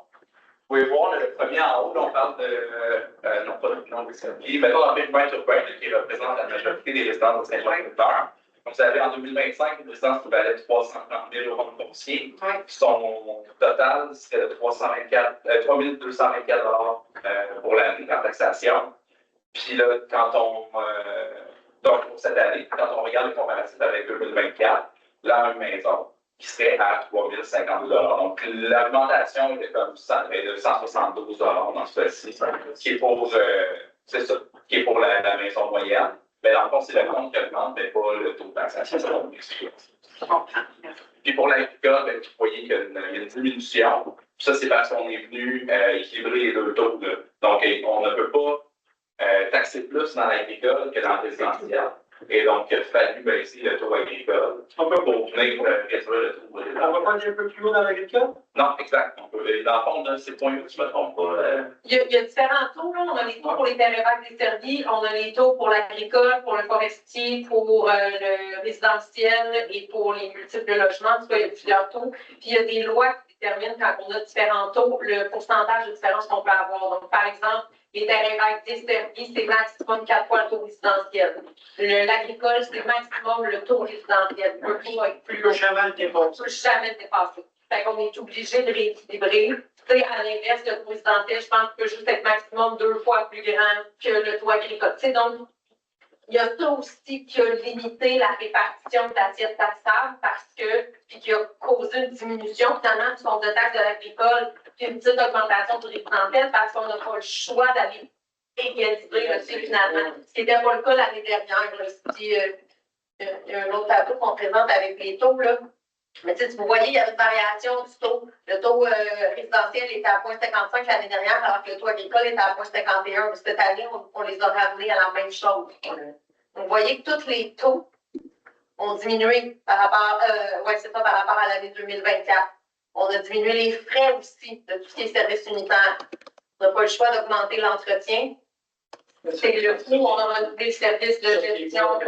vous pouvez voir le premier en haut, là, on parle de, non pas de non qui mettons dans le périmètre urbain, qui représente la majorité des résidences de Saint-Jean-de-Victor. Donc, vous avez en 2025 une résidence qui valait 330 000 € de boursier. Ouais. Son total serait de 3 224 $ pour l'année en taxation. Puis là, donc pour cette année, quand on regarde le comparatif avec 2024, la même maison qui serait à 3 050 $. Donc, l'augmentation était comme de 172 $ dans ce cas-ci, qui est pour, c'est ça, qui est pour la maison moyenne. Mais dans le fond, c'est le compte qui augmente, mais pas le taux de taxation. Puis pour l'APICA, ben, vous voyez qu'il y a une diminution. Ça, c'est parce qu'on est venu équilibrer les deux taux. Là. Donc, on ne peut pas taxé plus dans l'agricole que dans le résidentiel. Et donc, il a fallu baisser le taux agricole pour venir réduire le taux résidentiel. On va pas aller un peu plus haut dans l'agricole? Non, exact. On peut, dans le fond, dans ces points-là, je ne me trompe pas. Il y a différents taux. Là. On a les taux pour les terres vagues desservies, on a les taux pour l'agricole, pour le forestier, pour le résidentiel et pour les multiples logements. En tout cas, il y a plusieurs taux. Puis il y a des lois qui déterminent, quand on a différents taux, le pourcentage de différence qu'on peut avoir. Donc, par exemple, les terrains vagues desservies, c'est maximum 4 fois le taux résidentiel. L'agricole, c'est maximum le taux résidentiel. Le taux va être plus Plus jamais le dépasse. peut jamais le dépasser. Fait qu'on est obligé de rééquilibrer. Tu sais, à l'inverse, le taux résidentiel, je pense qu'il peut juste être maximum 2 fois plus grand que le taux agricole. Tu sais, donc, il y a ça aussi qui a limité la répartition de l'assiette taxable puis qui a causé une diminution finalement du compte de taxe de l'agricole, puis une petite augmentation du résidentiel parce qu'on n'a pas le choix d'aller égaliser là, finalement. Ce qui n'était pas le cas l'année dernière. Là, il y a un autre tableau qu'on présente avec les taux. Là. Mais tu sais, vous voyez, il y a une variation du taux. Le taux résidentiel était à 0,55 l'année dernière, alors que le taux agricole était à 0,51. Mais cette année, on les a ramenés à la même chose. Donc, vous voyez que tous les taux ont diminué par rapport, par rapport à l'année 2024. On a diminué les frais aussi de tout ce qui est services unitaires. On n'a pas le choix d'augmenter l'entretien. C'est le coût, on a renouvelé le service de gestion.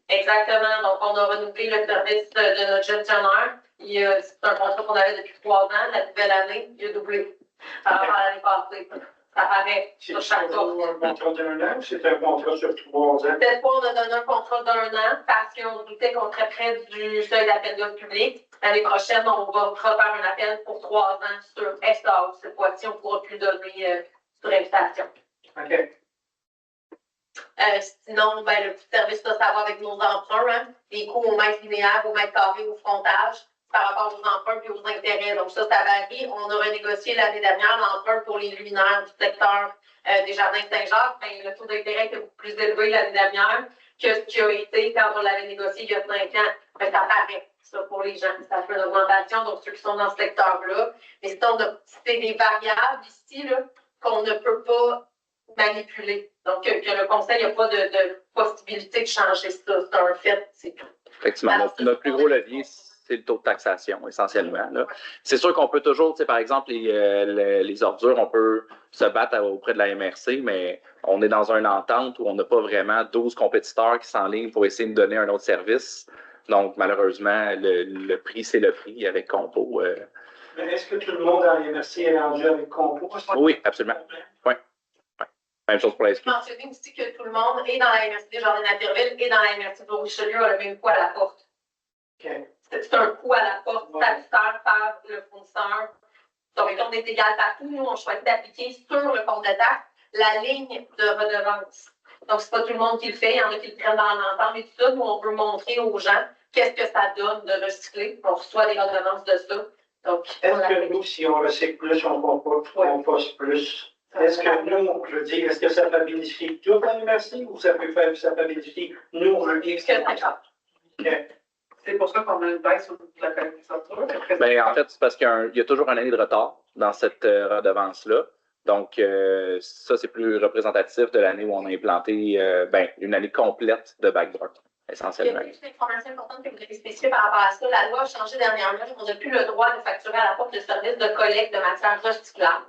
Exactement. Donc, on a renouvelé le service de notre gestionnaire. C'est un contrat qu'on avait depuis 3 ans. La nouvelle année, il a doublé par rapport à l'année passée. Ça paraît sur chaque jour. C'est un contrat d'1 an ou c'est un contrat sur 3 ans? Cette fois, on a donné un contrat d'1 an parce qu'on doutait qu'on serait près du seuil d'appel d'offres public. L'année prochaine, on va refaire un appel pour 3 ans sur SAO. Cette fois-ci, on ne pourra plus donner sur invitation. OK. Sinon, ben, le petit service, ça va avec nos emprunts, hein, les coûts au mètre linéaire, au mètre carré, au frontage, par rapport aux emprunts et aux intérêts. Donc ça varie. On a renégocié l'année dernière l'emprunt pour les luminaires du secteur des Jardins Saint-Jacques. Ben, le taux d'intérêt était beaucoup plus élevé l'année dernière que ce qui a été quand on l'avait négocié il y a 5 ans. Ben, ça paraît, ça, pour les gens. Ça fait une augmentation, donc ceux qui sont dans ce secteur-là. Mais c'est des variables ici là, qu'on ne peut pas manipuler. Donc, que le conseil n'a pas de possibilité de changer ça. C'est un fait, c'est tout. Effectivement, notre plus gros levier, c'est le taux de taxation, essentiellement. C'est sûr qu'on peut toujours, par exemple, les ordures, on peut se battre auprès de la MRC, mais on est dans une entente où on n'a pas vraiment 12 compétiteurs qui s'enlignent pour essayer de donner un autre service. Donc, malheureusement, le prix, c'est le prix avec Compo. Mais est-ce que tout le monde dans la MRC est rendu avec Compo? Oui, absolument. Oui. Même chose pour la SQ. Je mentionner aussi que tout le monde est dans la MRC des Jardins-Naperville et dans la MRC de Richelieu a le même coût à la porte. Okay. C'est un coût à la porte statutaire par le fournisseur. Donc, on est égal partout. Nous, on choisit d'appliquer sur le compte de taxe la ligne de redevance. Donc, c'est pas tout le monde qui le fait. Il y en a qui le prennent dans l'ensemble et tout ça. Nous, on veut montrer aux gens qu'est-ce que ça donne de recycler. On reçoit des redevances de ça. Donc, est-ce que nous, si on recycle plus, on composte plus? Est-ce que nous, je veux dire, est-ce que ça peut bénéficier toute la MRC ou ça peut bénéficier nous, un X? Okay. C'est pour ça qu'on a une baisse au bout de la collectisature. Bien, en fait, c'est parce qu'il y a toujours une année de retard dans cette redevance-là. Donc, ça, c'est plus représentatif de l'année où on a implanté une année complète de backboard, essentiellement. Il y a une information importante que vous avez spécifiée par rapport à ça. La loi a changé dernièrement. On n'a plus le droit de facturer à la porte le service de collecte de matières recyclables.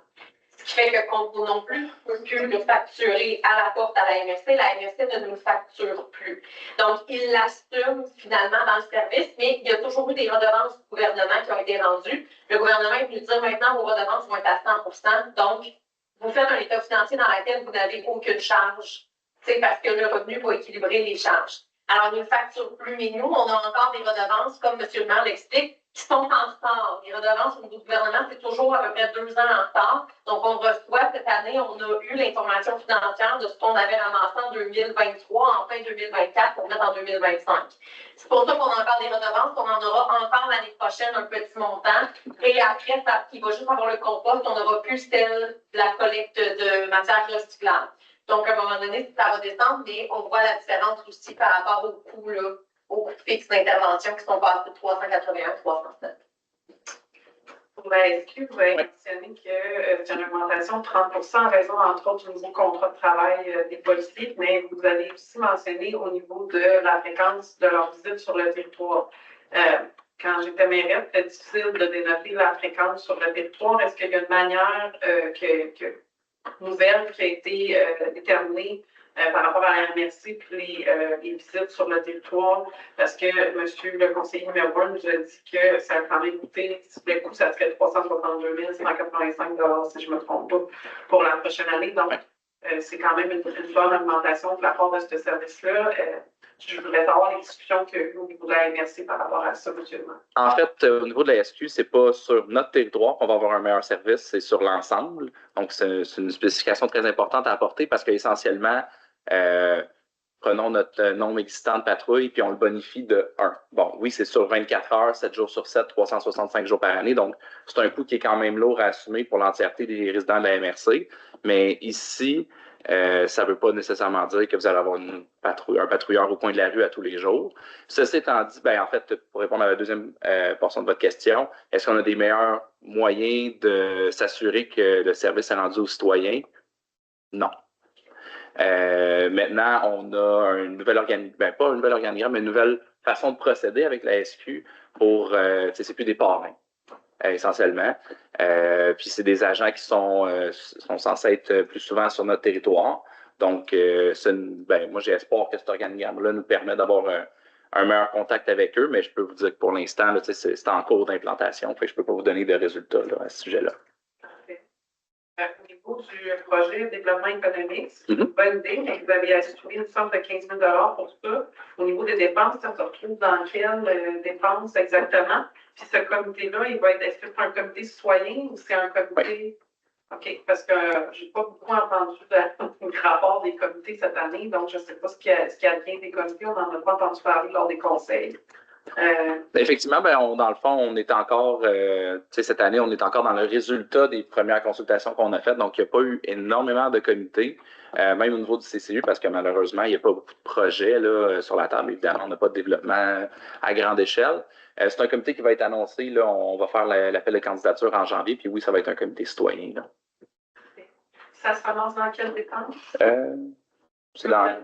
Ce qui fait que Compo non plus ne peut plus le facturer à la porte à la MRC. La MRC ne nous facture plus. Donc, il l'assume finalement dans le service, mais il y a toujours eu des redevances du gouvernement qui ont été rendues. Le gouvernement est venu dire maintenant vos redevances vont être à 100%. Donc, vous faites un état financier dans lequel vous n'avez aucune charge. C'est parce que le revenu va équilibrer les charges. Alors, il ne nous facture plus, mais nous, on a encore des redevances, comme M. le maire l'explique, qui sont en retard. Les redevances au niveau du gouvernement, c'est toujours à peu près 2 ans en retard. Donc, on reçoit cette année, on a eu l'information financière de ce qu'on avait ramassé en 2023, en fin 2024, pour mettre en 2025. C'est pour ça qu'on a encore des redevances, qu'on en aura encore l'année prochaine un petit montant. Et après, il va juste avoir le compost, on n'aura plus celle de la collecte de matières recyclables. Donc, à un moment donné, ça va descendre, mais on voit la différence aussi par rapport au coût, là, aux coûts fixes d'intervention qui sont passés de 381 à 307. Pour la SQ, vous avez mentionné que c'est une augmentation de 30 en raison, entre autres, du nouveau contrat de travail des policiers, mais vous avez aussi mentionné au niveau de la fréquence de leur visite sur le territoire. Quand j'étais mairette, c'était difficile de dénoter la fréquence sur le territoire. Est-ce qu'il y a une manière nouvelle qui a été déterminée par rapport à la MRC puis les visites sur le territoire, parce que M. le conseiller numéro 1 nous a dit que ça a quand même coûté, le coût, ça serait 362 185 si je ne me trompe pas, pour la prochaine année. Donc, c'est quand même une bonne augmentation de la part de ce service-là. Je voudrais savoir les discussions qu'il y a eu au niveau de la MRC par rapport à ça, M. le maire. En fait, au niveau de la SQ, c'est pas sur notre territoire qu'on va avoir un meilleur service, c'est sur l'ensemble. Donc, c'est une spécification très importante à apporter parce qu'essentiellement, prenons notre nombre existant de patrouilles puis on le bonifie de 1. Bon, oui, c'est sur 24 heures, 7 jours sur 7, 365 jours par année. Donc, c'est un coût qui est quand même lourd à assumer pour l'entièreté des résidents de la MRC. Mais ici, ça ne veut pas nécessairement dire que vous allez avoir un patrouilleur au coin de la rue à tous les jours. Ceci étant dit, en fait, pour répondre à la deuxième portion de votre question, est-ce qu'on a des meilleurs moyens de s'assurer que le service est rendu aux citoyens? Non. Maintenant, on a une nouvelle organigramme, pas une nouvelle organigramme, mais une nouvelle façon de procéder avec la SQ pour, c'est plus des parrains, essentiellement. Puis c'est des agents qui sont censés être plus souvent sur notre territoire. Donc, moi, j'ai espoir que cet organigramme-là nous permet d'avoir un meilleur contact avec eux, mais je peux vous dire que pour l'instant, c'est en cours d'implantation. Je ne peux pas vous donner de résultats là, à ce sujet-là. Au niveau du projet développement économique, c'est une bonne idée, mais vous avez assuré une somme de 15 000 pour ça. Au niveau des dépenses, ça se retrouve dans quelles dépenses exactement? Puis ce comité-là, est-ce que c'est un comité citoyen ou c'est un comité? OK, parce que je n'ai pas beaucoup entendu le rapport des comités cette année, donc je ne sais pas ce qui advient des comités, on n'en a pas entendu parler lors des conseils. Effectivement, dans le fond, on est encore, cette année, on est encore dans le résultat des premières consultations qu'on a faites. Donc, il n'y a pas eu énormément de comités, même au niveau du CCU, parce que malheureusement, il n'y a pas beaucoup de projets là, sur la table. Évidemment, on n'a pas de développement à grande échelle. C'est un comité qui va être annoncé. Là, on va faire l'appel de candidature en janvier. Puis oui, ça va être un comité citoyen. Là. Ça se ramasse dans quelle dépense? C'est là.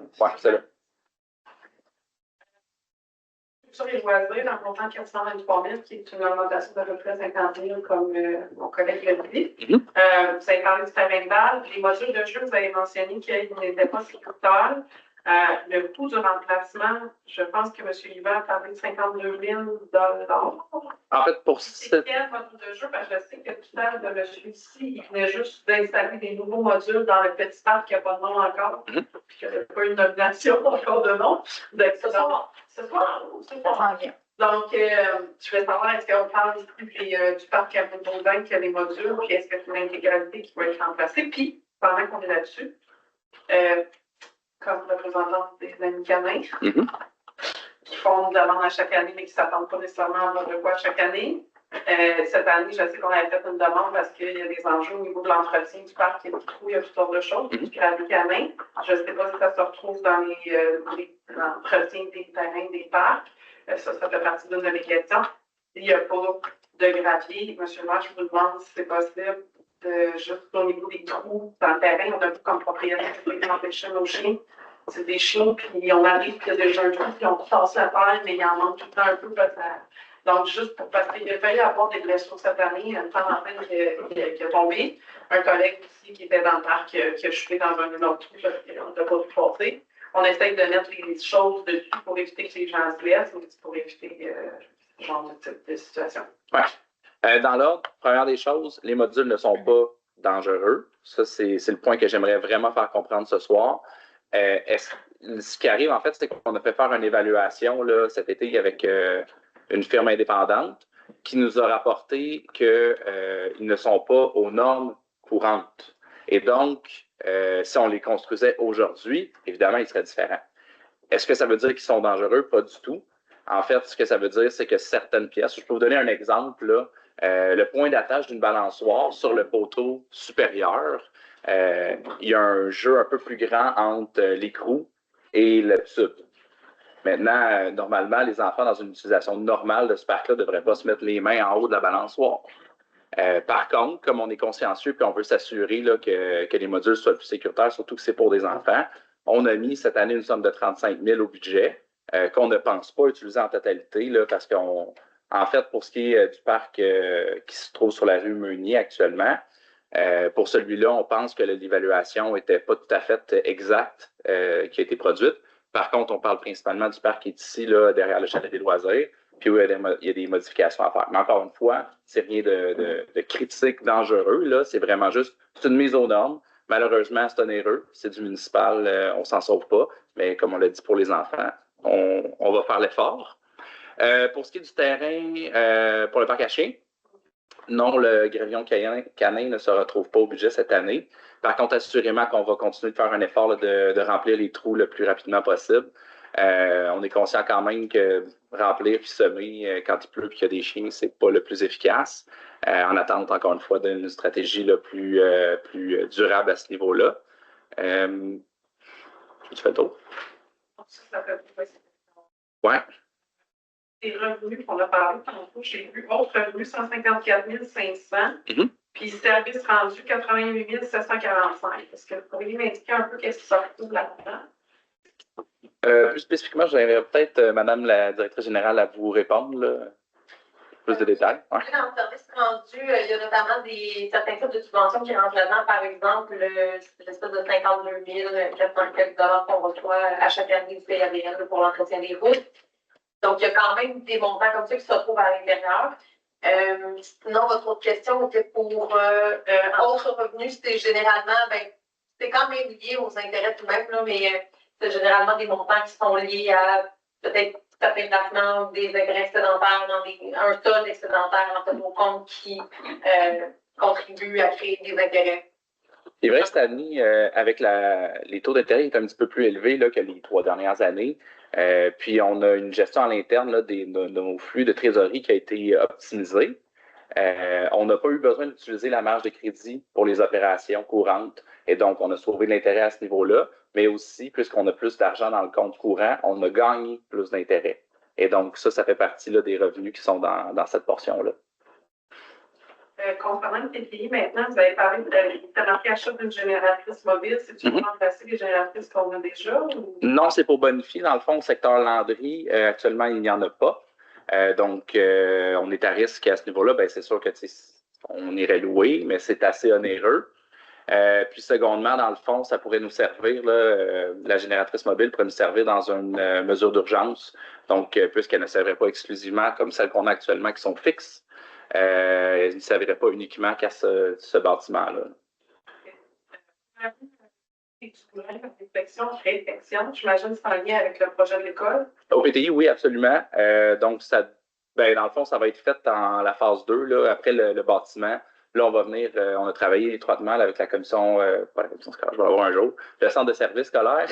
Sur les loisirs, en comptant 423 000, qui est une augmentation d'à peu près 50 000, comme mon collègue l'a dit. Vous avez parlé du terrain de balle. Les modules de jeu, vous avez mentionné qu'ils n'étaient pas si coûteurs. Le coût du remplacement, je pense que M. Hiver a parlé de 52 000 En fait, pour c'est quel module de jeu? Parce que je sais que tout à l'heure de M. ici, il venait juste d'installer des nouveaux modules dans le petit parc qui n'a pas de nom encore, puis qu'il n'y a pas eu une nomination encore de nom. Donc, ce soir. Donc, je vais savoir, est-ce qu'on parle ici du parc à Boudin qui a des modules, puis est-ce que c'est l'intégralité qui va être remplacée? Puis, pendant qu'on est là-dessus, comme représentante des amis canins, qui font une demande à chaque année, mais qui ne s'attendent pas nécessairement à avoir de quoi chaque année. Cette année, je sais qu'on avait fait une demande parce qu'il y a des enjeux au niveau de l'entretien du parc, il y a des trous, il y a toutes sortes de choses, du gravier canin. Je ne sais pas si ça se retrouve dans l'entretien des terrains des parcs. Ça fait partie d'une de mes questions. Il n'y a pas de gravier. Monsieur le maire, je vous demande si c'est possible juste au niveau des trous dans le terrain. On a vu comme propriétaire d'empêcher nos chiens. C'est des chiens, puis on arrive, puis il y a déjà un trou, puis on tasse la terre, mais il en manque tout le temps un peu. Donc, juste parce qu'il a fallu avoir des blessures cette année, une femme en fait qui a tombé, un collègue aussi qui était dans le parc qui a chuté dans un autre trou parce qu'on n'a pas pu passer. On essaye de mettre les choses dessus pour éviter que les gens se blessent, mais pour éviter ce genre de type de situation. Ouais. Dans l'ordre, première des choses, les modules ne sont pas dangereux. Ça, c'est le point que j'aimerais vraiment faire comprendre ce soir. Ce qui arrive, en fait, c'est qu'on a fait faire une évaluation là, cet été avec une firme indépendante qui nous a rapporté qu'ils ne sont pas aux normes courantes. Et donc, si on les construisait aujourd'hui, évidemment, ils seraient différents. Est-ce que ça veut dire qu'ils sont dangereux? Pas du tout. En fait, ce que ça veut dire, c'est que certaines pièces, je peux vous donner un exemple, là, le point d'attache d'une balançoire sur le poteau supérieur, il y a un jeu un peu plus grand entre l'écrou et le tube. Maintenant, normalement, les enfants, dans une utilisation normale de ce parc-là, ne devraient pas se mettre les mains en haut de la balançoire. Par contre, comme on est consciencieux et on veut s'assurer là, que les modules soient plus sécuritaires, surtout que c'est pour des enfants, on a mis cette année une somme de 35 000 au budget qu'on ne pense pas utiliser en totalité là, parce qu'en fait, pour ce qui est du parc qui se trouve sur la rue Meunier actuellement, pour celui-là, on pense que l'évaluation n'était pas tout à fait exacte qui a été produite. Par contre, on parle principalement du parc qui est ici, là, derrière le chalet des loisirs, puis où il y a des modifications à faire. Mais encore une fois, c'est rien de critique dangereux, là. C'est vraiment juste, c'est une mise aux normes. Malheureusement, c'est onéreux. C'est du municipal, on s'en sauve pas. Mais comme on l'a dit pour les enfants, on va faire l'effort. Pour ce qui est du terrain pour le parc à chiens, non, le grévillon canin ne se retrouve pas au budget cette année. Par contre, assurément qu'on va continuer de faire un effort là, de remplir les trous le plus rapidement possible. On est conscient quand même que remplir puis semer quand il pleut et qu'il y a des chiens, c'est pas le plus efficace. En attente, encore une fois, d'une stratégie là, plus durable à ce niveau-là. Tu fais le tour? Ouais. Les revenus qu'on a parlé tantôt, j'ai vu autres revenus 154 500, puis services rendus 88 745. Est-ce que vous pourriez m'indiquer un peu qu'est-ce qui se retrouve là-dedans? Plus spécifiquement, j'aimerais peut-être, Madame la directrice générale, à vous répondre, là. Plus de détails. Ouais. Dans le service rendu, il y a notamment certains types de subventions qui rentrent là-dedans. Par exemple, l'espèce de 52 400 quelques dollars qu'on reçoit à chaque année du PADL pour l'entretien des routes. Donc, il y a quand même des montants comme ça qui se retrouvent à l'intérieur. Sinon, votre autre question était pour autres revenus. C'était généralement, c'est quand même lié aux intérêts tout de même, là, mais c'est généralement des montants qui sont liés à peut-être certains placements, des agrès excédentaires, un solde excédentaire en fait au compte qui contribue à créer des intérêts. C'est vrai que cette année, avec les taux d'intérêt est un petit peu plus élevés là, que les 3 dernières années. Puis on a une gestion à l'interne là, de nos flux de trésorerie qui a été optimisée. On n'a pas eu besoin d'utiliser la marge de crédit pour les opérations courantes. Et donc, on a sauvé de l'intérêt à ce niveau-là. Mais aussi, puisqu'on a plus d'argent dans le compte courant, on a gagné plus d'intérêt. Et donc, ça fait partie là, des revenus qui sont dans cette portion-là. Concernant le TPI, maintenant, vous avez parlé de marqué achat d'une génératrice mobile. C'est-tu pour remplacer les génératrices qu'on a déjà? Ou... Non, c'est pour bonifier. Dans le fond, au secteur Landry, actuellement, il n'y en a pas. Donc, on est à risque à ce niveau-là. Bien, c'est sûr que on irait louer, mais c'est assez onéreux. Puis, secondement, dans le fond, ça pourrait nous servir, là, la génératrice mobile pourrait nous servir dans une mesure d'urgence. Donc, puisqu'elle ne servirait pas exclusivement comme celles qu'on a actuellement qui sont fixes, elle ne servirait pas uniquement qu'à ce bâtiment-là. Réflexion, j'imagine que c'est en lien avec le projet de l'école. Au PTI, oui, absolument. Donc, dans le fond, ça va être fait dans la phase 2, là, après le bâtiment. Là, on va venir, on a travaillé étroitement avec la commission, pas la commission scolaire, je vais l'avoir un jour, le centre de service scolaire,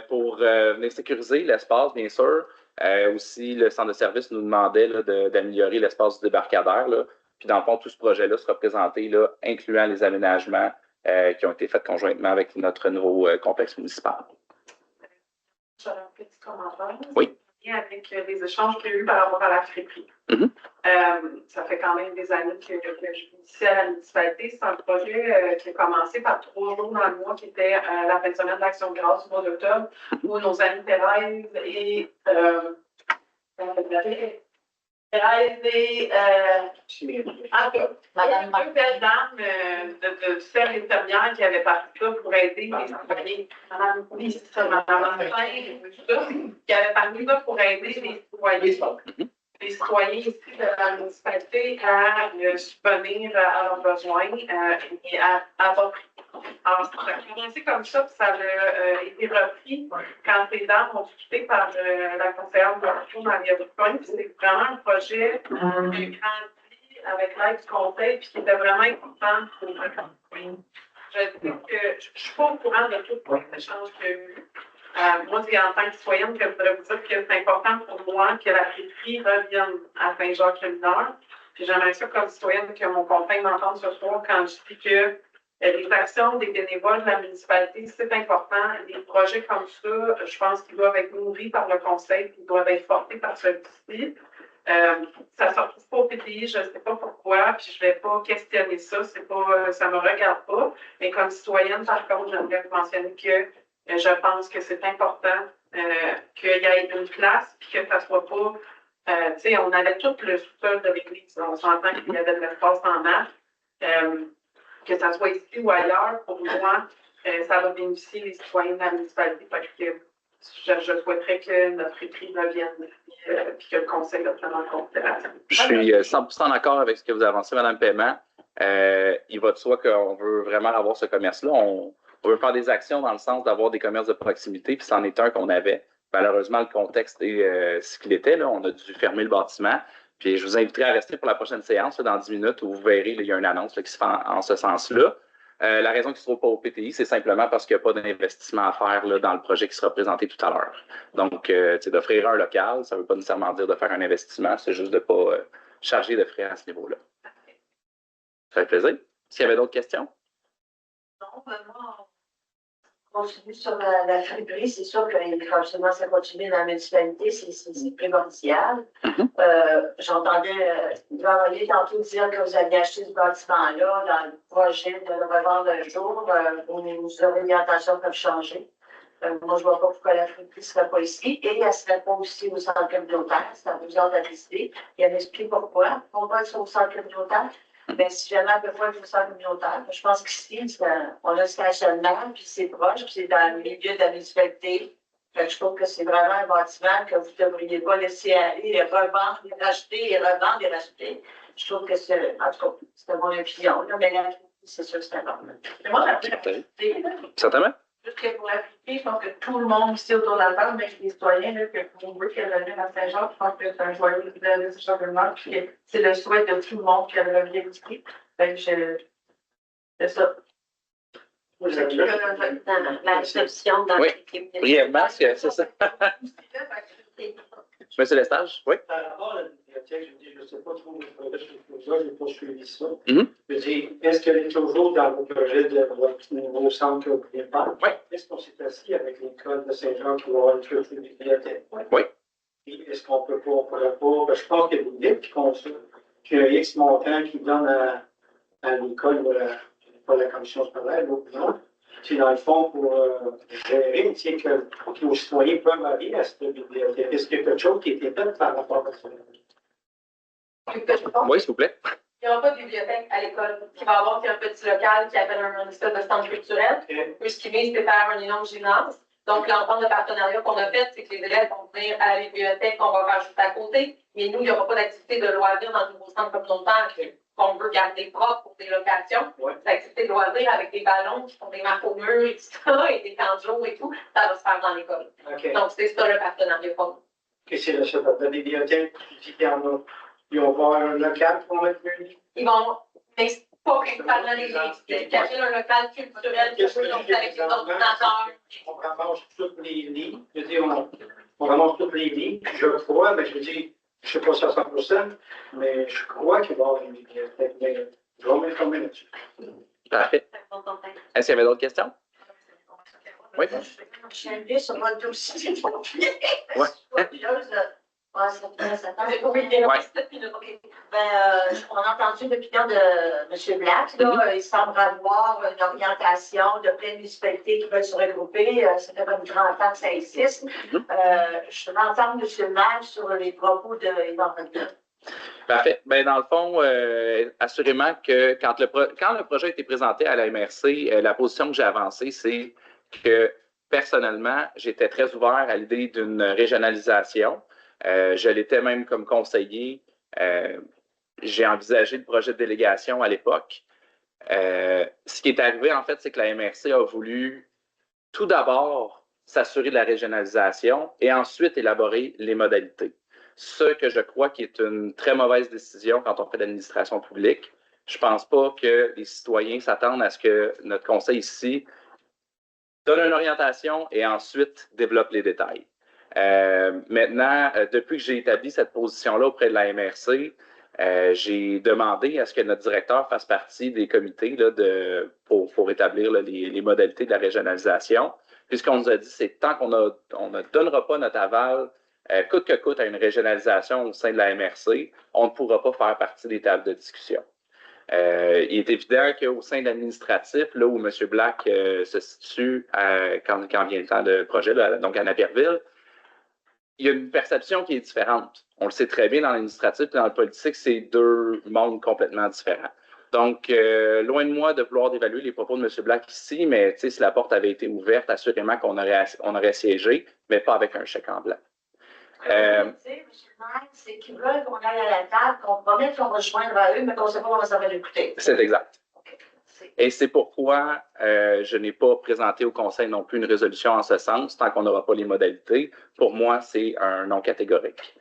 pour venir sécuriser l'espace, bien sûr. Aussi, le centre de service nous demandait d'améliorer l'espace du débarcadère. Là. Puis, dans le fond, tout ce projet-là sera présenté, là, incluant les aménagements qui ont été faits conjointement avec notre nouveau complexe municipal. J'aurais un petit commentaire. Oui. Avec les échanges prévus par rapport à la friperie. Ça fait quand même des années que je suis ici à la municipalité. C'est un projet qui a commencé par 3 jours dans le mois, qui était la fin de semaine d'Action de grâce du mois d'octobre, où nos amis Thérèse et Madame deux belles dames de celles infirmières qui avaient parti là pour aider les citoyens. Madame qui avait parti là pour aider les citoyens. Les citoyens ici de la municipalité à subvenir à leurs besoins et à bas prix. Alors, ça a commencé comme ça, puis ça a été repris quand les dames ont été quittées par la conseillère de l'Orto Maria Brucogne. Puis c'est vraiment un projet qui a grandi avec l'aide du conseil, puis qui était vraiment important pour le conseil. Je dis que je ne suis pas au courant de tous les échanges qu'il y a eu. Moi, c'est en tant que citoyenne que je voudrais vous dire que c'est important pour moi que la friperie revienne à Saint-Jacques-le-Mineur. Puis j'aimerais ça comme citoyenne que mon compagnon m'entende ce soir quand je dis que les actions des bénévoles de la municipalité, c'est important. Des projets comme ça, je pense qu'ils doivent être nourris par le conseil, qu'ils doivent être portés par celui-ci. Ça ne se retrouve pas au PTI, je ne sais pas pourquoi, puis je ne vais pas questionner ça, ça ne me regarde pas. Mais comme citoyenne, par contre, j'aimerais mentionner que je pense que c'est important qu'il y ait une place, puis que ça ne soit pas. Tu sais, on avait tout le sous-sol de l'église. On s'entend qu'il y avait de l'espace en masse. Que ça soit ici ou ailleurs, pour moi, ça va bénéficier les citoyens de la municipalité. Parce que je souhaiterais que notre écrit revienne puis que le conseil le prenne en considération. Je suis 100% d'accord avec ce que vous avancez, Mme Paiement. Il va de soi qu'on veut vraiment avoir ce commerce-là. On veut faire des actions dans le sens d'avoir des commerces de proximité, puis c'en est un qu'on avait. Malheureusement, le contexte est ce qu'il était. Là. On a dû fermer le bâtiment. Puis je vous inviterai à rester pour la prochaine séance, là, dans 10 minutes, où vous verrez, là, il y a une annonce là, qui se fait en ce sens-là. La raison qu'il ne se trouve pas au PTI, c'est simplement parce qu'il n'y a pas d'investissement à faire là, dans le projet qui sera présenté tout à l'heure. Donc, d'offrir un local, ça ne veut pas nécessairement dire de faire un investissement, c'est juste de ne pas charger de frais à ce niveau-là. Ça fait plaisir. Est-ce qu'il y avait d'autres questions? Non, moi, on continue sur la friperie. C'est sûr que justement, ça continue dans la municipalité, c'est primordial. J'entendais Valérie tantôt dire que vous aviez acheté ce bâtiment-là dans le projet de le revendre un jour. Vos orientations peuvent changer. Moi, je ne vois pas pourquoi la friperie ne serait pas ici. Et elle ne serait pas aussi au centre communautaire. C'est à vous autres à décider. Il y a un esprit pourquoi. Pourquoi ils sont au centre communautaire? Ben, si jamais elle peut pas être au centre communautaire, je pense qu'ici, on a le stationnement, puis c'est proche, puis c'est dans le milieu de la municipalité. Fait que je trouve que c'est vraiment un bâtiment que vous ne devriez pas laisser aller, et revendre, et racheter, et revendre, et racheter. Je trouve que c'est, en tout cas, c'est mon opinion, là, mais c'est sûr que c'est normal. Mais moi, j'aimerais Certainement. juste que pour l'appliquer, je pense que tout le monde ici autour de la table, même les citoyens, là, que on veut qu'elle revienne à Saint-Jean, je pense que c'est un joyeux de Saint-Jean, puis que c'est le souhait de tout le monde qu'elle revienne ici. Fait que c'est ça. La réception dans l'équipe. Brièvement, c'est ça. Monsieur Lestage, oui. Par rapport à la bibliothèque, je ne sais pas trop le projet je n'ai pas suivi ça. Mm-hmm. Je dis, est-ce qu'elle est toujours dans le projet de votre nouveau centre que vous voulez faire? Oui. Est-ce qu'on s'est assis avec l'école de Saint-Jean qui va avoir une future bibliothèque? Oui. Et est-ce qu'on peut pas, on pourrait pas, ben, je pense qu'il y a des livres qui comptent ça, qu'il y a X montant qui donne à l'école ou à la commission scolaire, l'autre non. C'est dans le fond pour gérer, que nos citoyens peuvent aller à cette bibliothèque. Est-ce qu'il y a quelque chose qui a été fait par rapport à ça? Oui, s'il vous plaît. Il n'y aura pas de bibliothèque à l'école. Il va y avoir un petit local qui appelle un espèce de centre culturel. Eux, ce qu'ils visent, c'est faire un énorme gymnase. Donc, l'entente de partenariat qu'on a faite, c'est que les élèves vont venir à la bibliothèque qu'on va faire juste à côté. Mais nous, il n'y aura pas d'activité de loisirs dans le nouveau centre communautaire qu'on veut garder propre pour des locations. Ouais. L'activité de loisirs avec des ballons qui font des marques au mur et tout ça, et des camps de jour et tout, ça va se faire dans l'école. Okay. Donc, c'est ça le partenariat qu'on a. Qu'est-ce que c'est la bibliothèque? Tu dis qu'il y en a. Ils vont avoir un local pour mettre le lit? Ils vont, mais c'est pas principalement les livres. C'est cacher un local culturel qui peut donc avec les ordinateurs. On ramasse tous les lits. Je veux dire, on ramasse tous les lits. Je crois, mais je dis, je ne sais pas si à 100%, mais je crois qu'il va y avoir une bibliothèque. Mais je vais m'informer là-dessus. Parfait. Est-ce qu'il y avait d'autres questions? Oui. Je suis arrivée sur votre dossier. Ouais. On a entendu l'opinion de M. Black. Là, il semble avoir une orientation de plein de municipalités qui veulent se regrouper. Ça fait comme 30 ans que ça existe. Je vais entendre M. le maire sur les propos de Yvan René. Parfait. Ben, dans le fond, assurément que quand le projet a été présenté à la MRC, la position que j'ai avancée, c'est que personnellement, j'étais très ouvert à l'idée d'une régionalisation. Je l'étais même comme conseiller. J'ai envisagé le projet de délégation à l'époque. Ce qui est arrivé, en fait, c'est que la MRC a voulu tout d'abord s'assurer de la régionalisation et ensuite élaborer les modalités. Ce que je crois qui est une très mauvaise décision quand on fait de l'administration publique. Je ne pense pas que les citoyens s'attendent à ce que notre conseil ici donne une orientation et ensuite développe les détails. Maintenant, depuis que j'ai établi cette position-là auprès de la MRC, j'ai demandé à ce que notre directeur fasse partie des comités là, pour établir là, les modalités de la régionalisation. Puis ce qu'on nous a dit, c'est tant qu'on ne donnera pas notre aval coûte que coûte à une régionalisation au sein de la MRC, on ne pourra pas faire partie des tables de discussion. Il est évident qu'au sein de l'administratif, là où M. Black se situe quand vient le temps de projet, là, donc à Napierville, il y a une perception qui est différente. On le sait très bien dans l'administratif et dans le politique, c'est deux mondes complètement différents. Donc, loin de moi de vouloir d'évaluer les propos de M. Black ici, mais si la porte avait été ouverte, assurément qu'on aurait siégé, mais pas avec un chèque en blanc. C'est qu'ils veulent qu'on aille à la table, qu'on promet qu'on va se joindre à eux, mais qu'on ne sait pas comment ça va nous coûter. C'est exact. Et c'est pourquoi je n'ai pas présenté au Conseil non plus une résolution en ce sens, tant qu'on n'aura pas les modalités. Pour moi, c'est un non catégorique.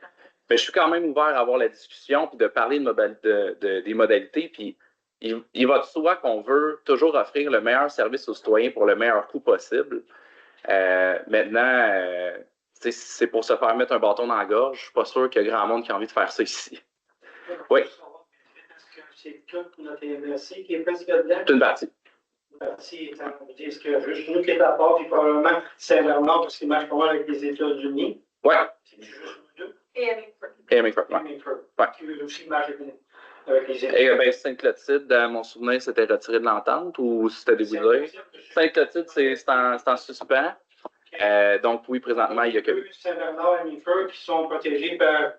Mais je suis quand même ouvert à avoir la discussion puis de parler des modalités. Puis il va de soi qu'on veut toujours offrir le meilleur service aux citoyens pour le meilleur coût possible. Maintenant, c'est pour se faire mettre un bâton dans la gorge. Je ne suis pas sûr qu'il y a grand monde qui a envie de faire ça ici. Oui. Est-ce que c'est le cas pour notre MRC qui est presque dedans? C'est une partie. Une partie étant, est-ce que juste nous qui est à part, puis probablement Saint-Bernard, parce qu'il marche pas mal avec les États-Unis. Oui. C'est juste nous deux. Et avec Et Amicford, oui. Ouais. Qui veut aussi marcher avec les États-Unis. Et bien, Saint-Clotilde, dans mon souvenir, c'était retiré de l'entente ou c'était déboulé? Saint-Clotilde, c'est en suspens. Donc, oui, présentement, il y a que. Saint-Bernard et Amicford qui sont protégés par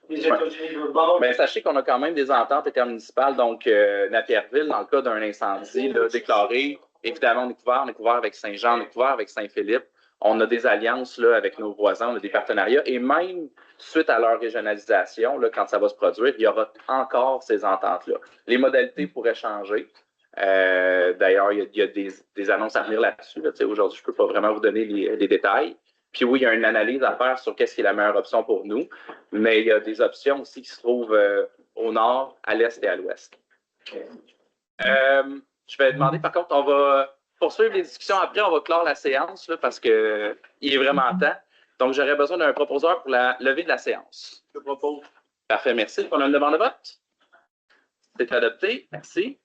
les États-Unis de bord. Mais sachez qu'on a quand même des ententes intermunicipales. Donc, Napierville, dans le cas d'un incendie là, déclaré, évidemment, on est couvert avec Saint-Jean, on est couvert avec Saint-Philippe. On a des alliances là, avec nos voisins, on a des partenariats. Et même suite à leur régionalisation, là, quand ça va se produire, il y aura encore ces ententes-là. Les modalités pourraient changer. D'ailleurs, il y a des annonces à venir là-dessus. Là. Aujourd'hui, je ne peux pas vraiment vous donner les détails. Puis oui, il y a une analyse à faire sur qu'est-ce qui est la meilleure option pour nous, mais il y a des options aussi qui se trouvent au nord, à l'est et à l'ouest. Je vais demander, par contre, on va poursuivre les discussions après, on va clore la séance là, parce qu'il est vraiment temps. Donc, j'aurais besoin d'un proposeur pour la levée de la séance. Je propose. Parfait, merci. On a une demande de vote? C'est adopté. Merci.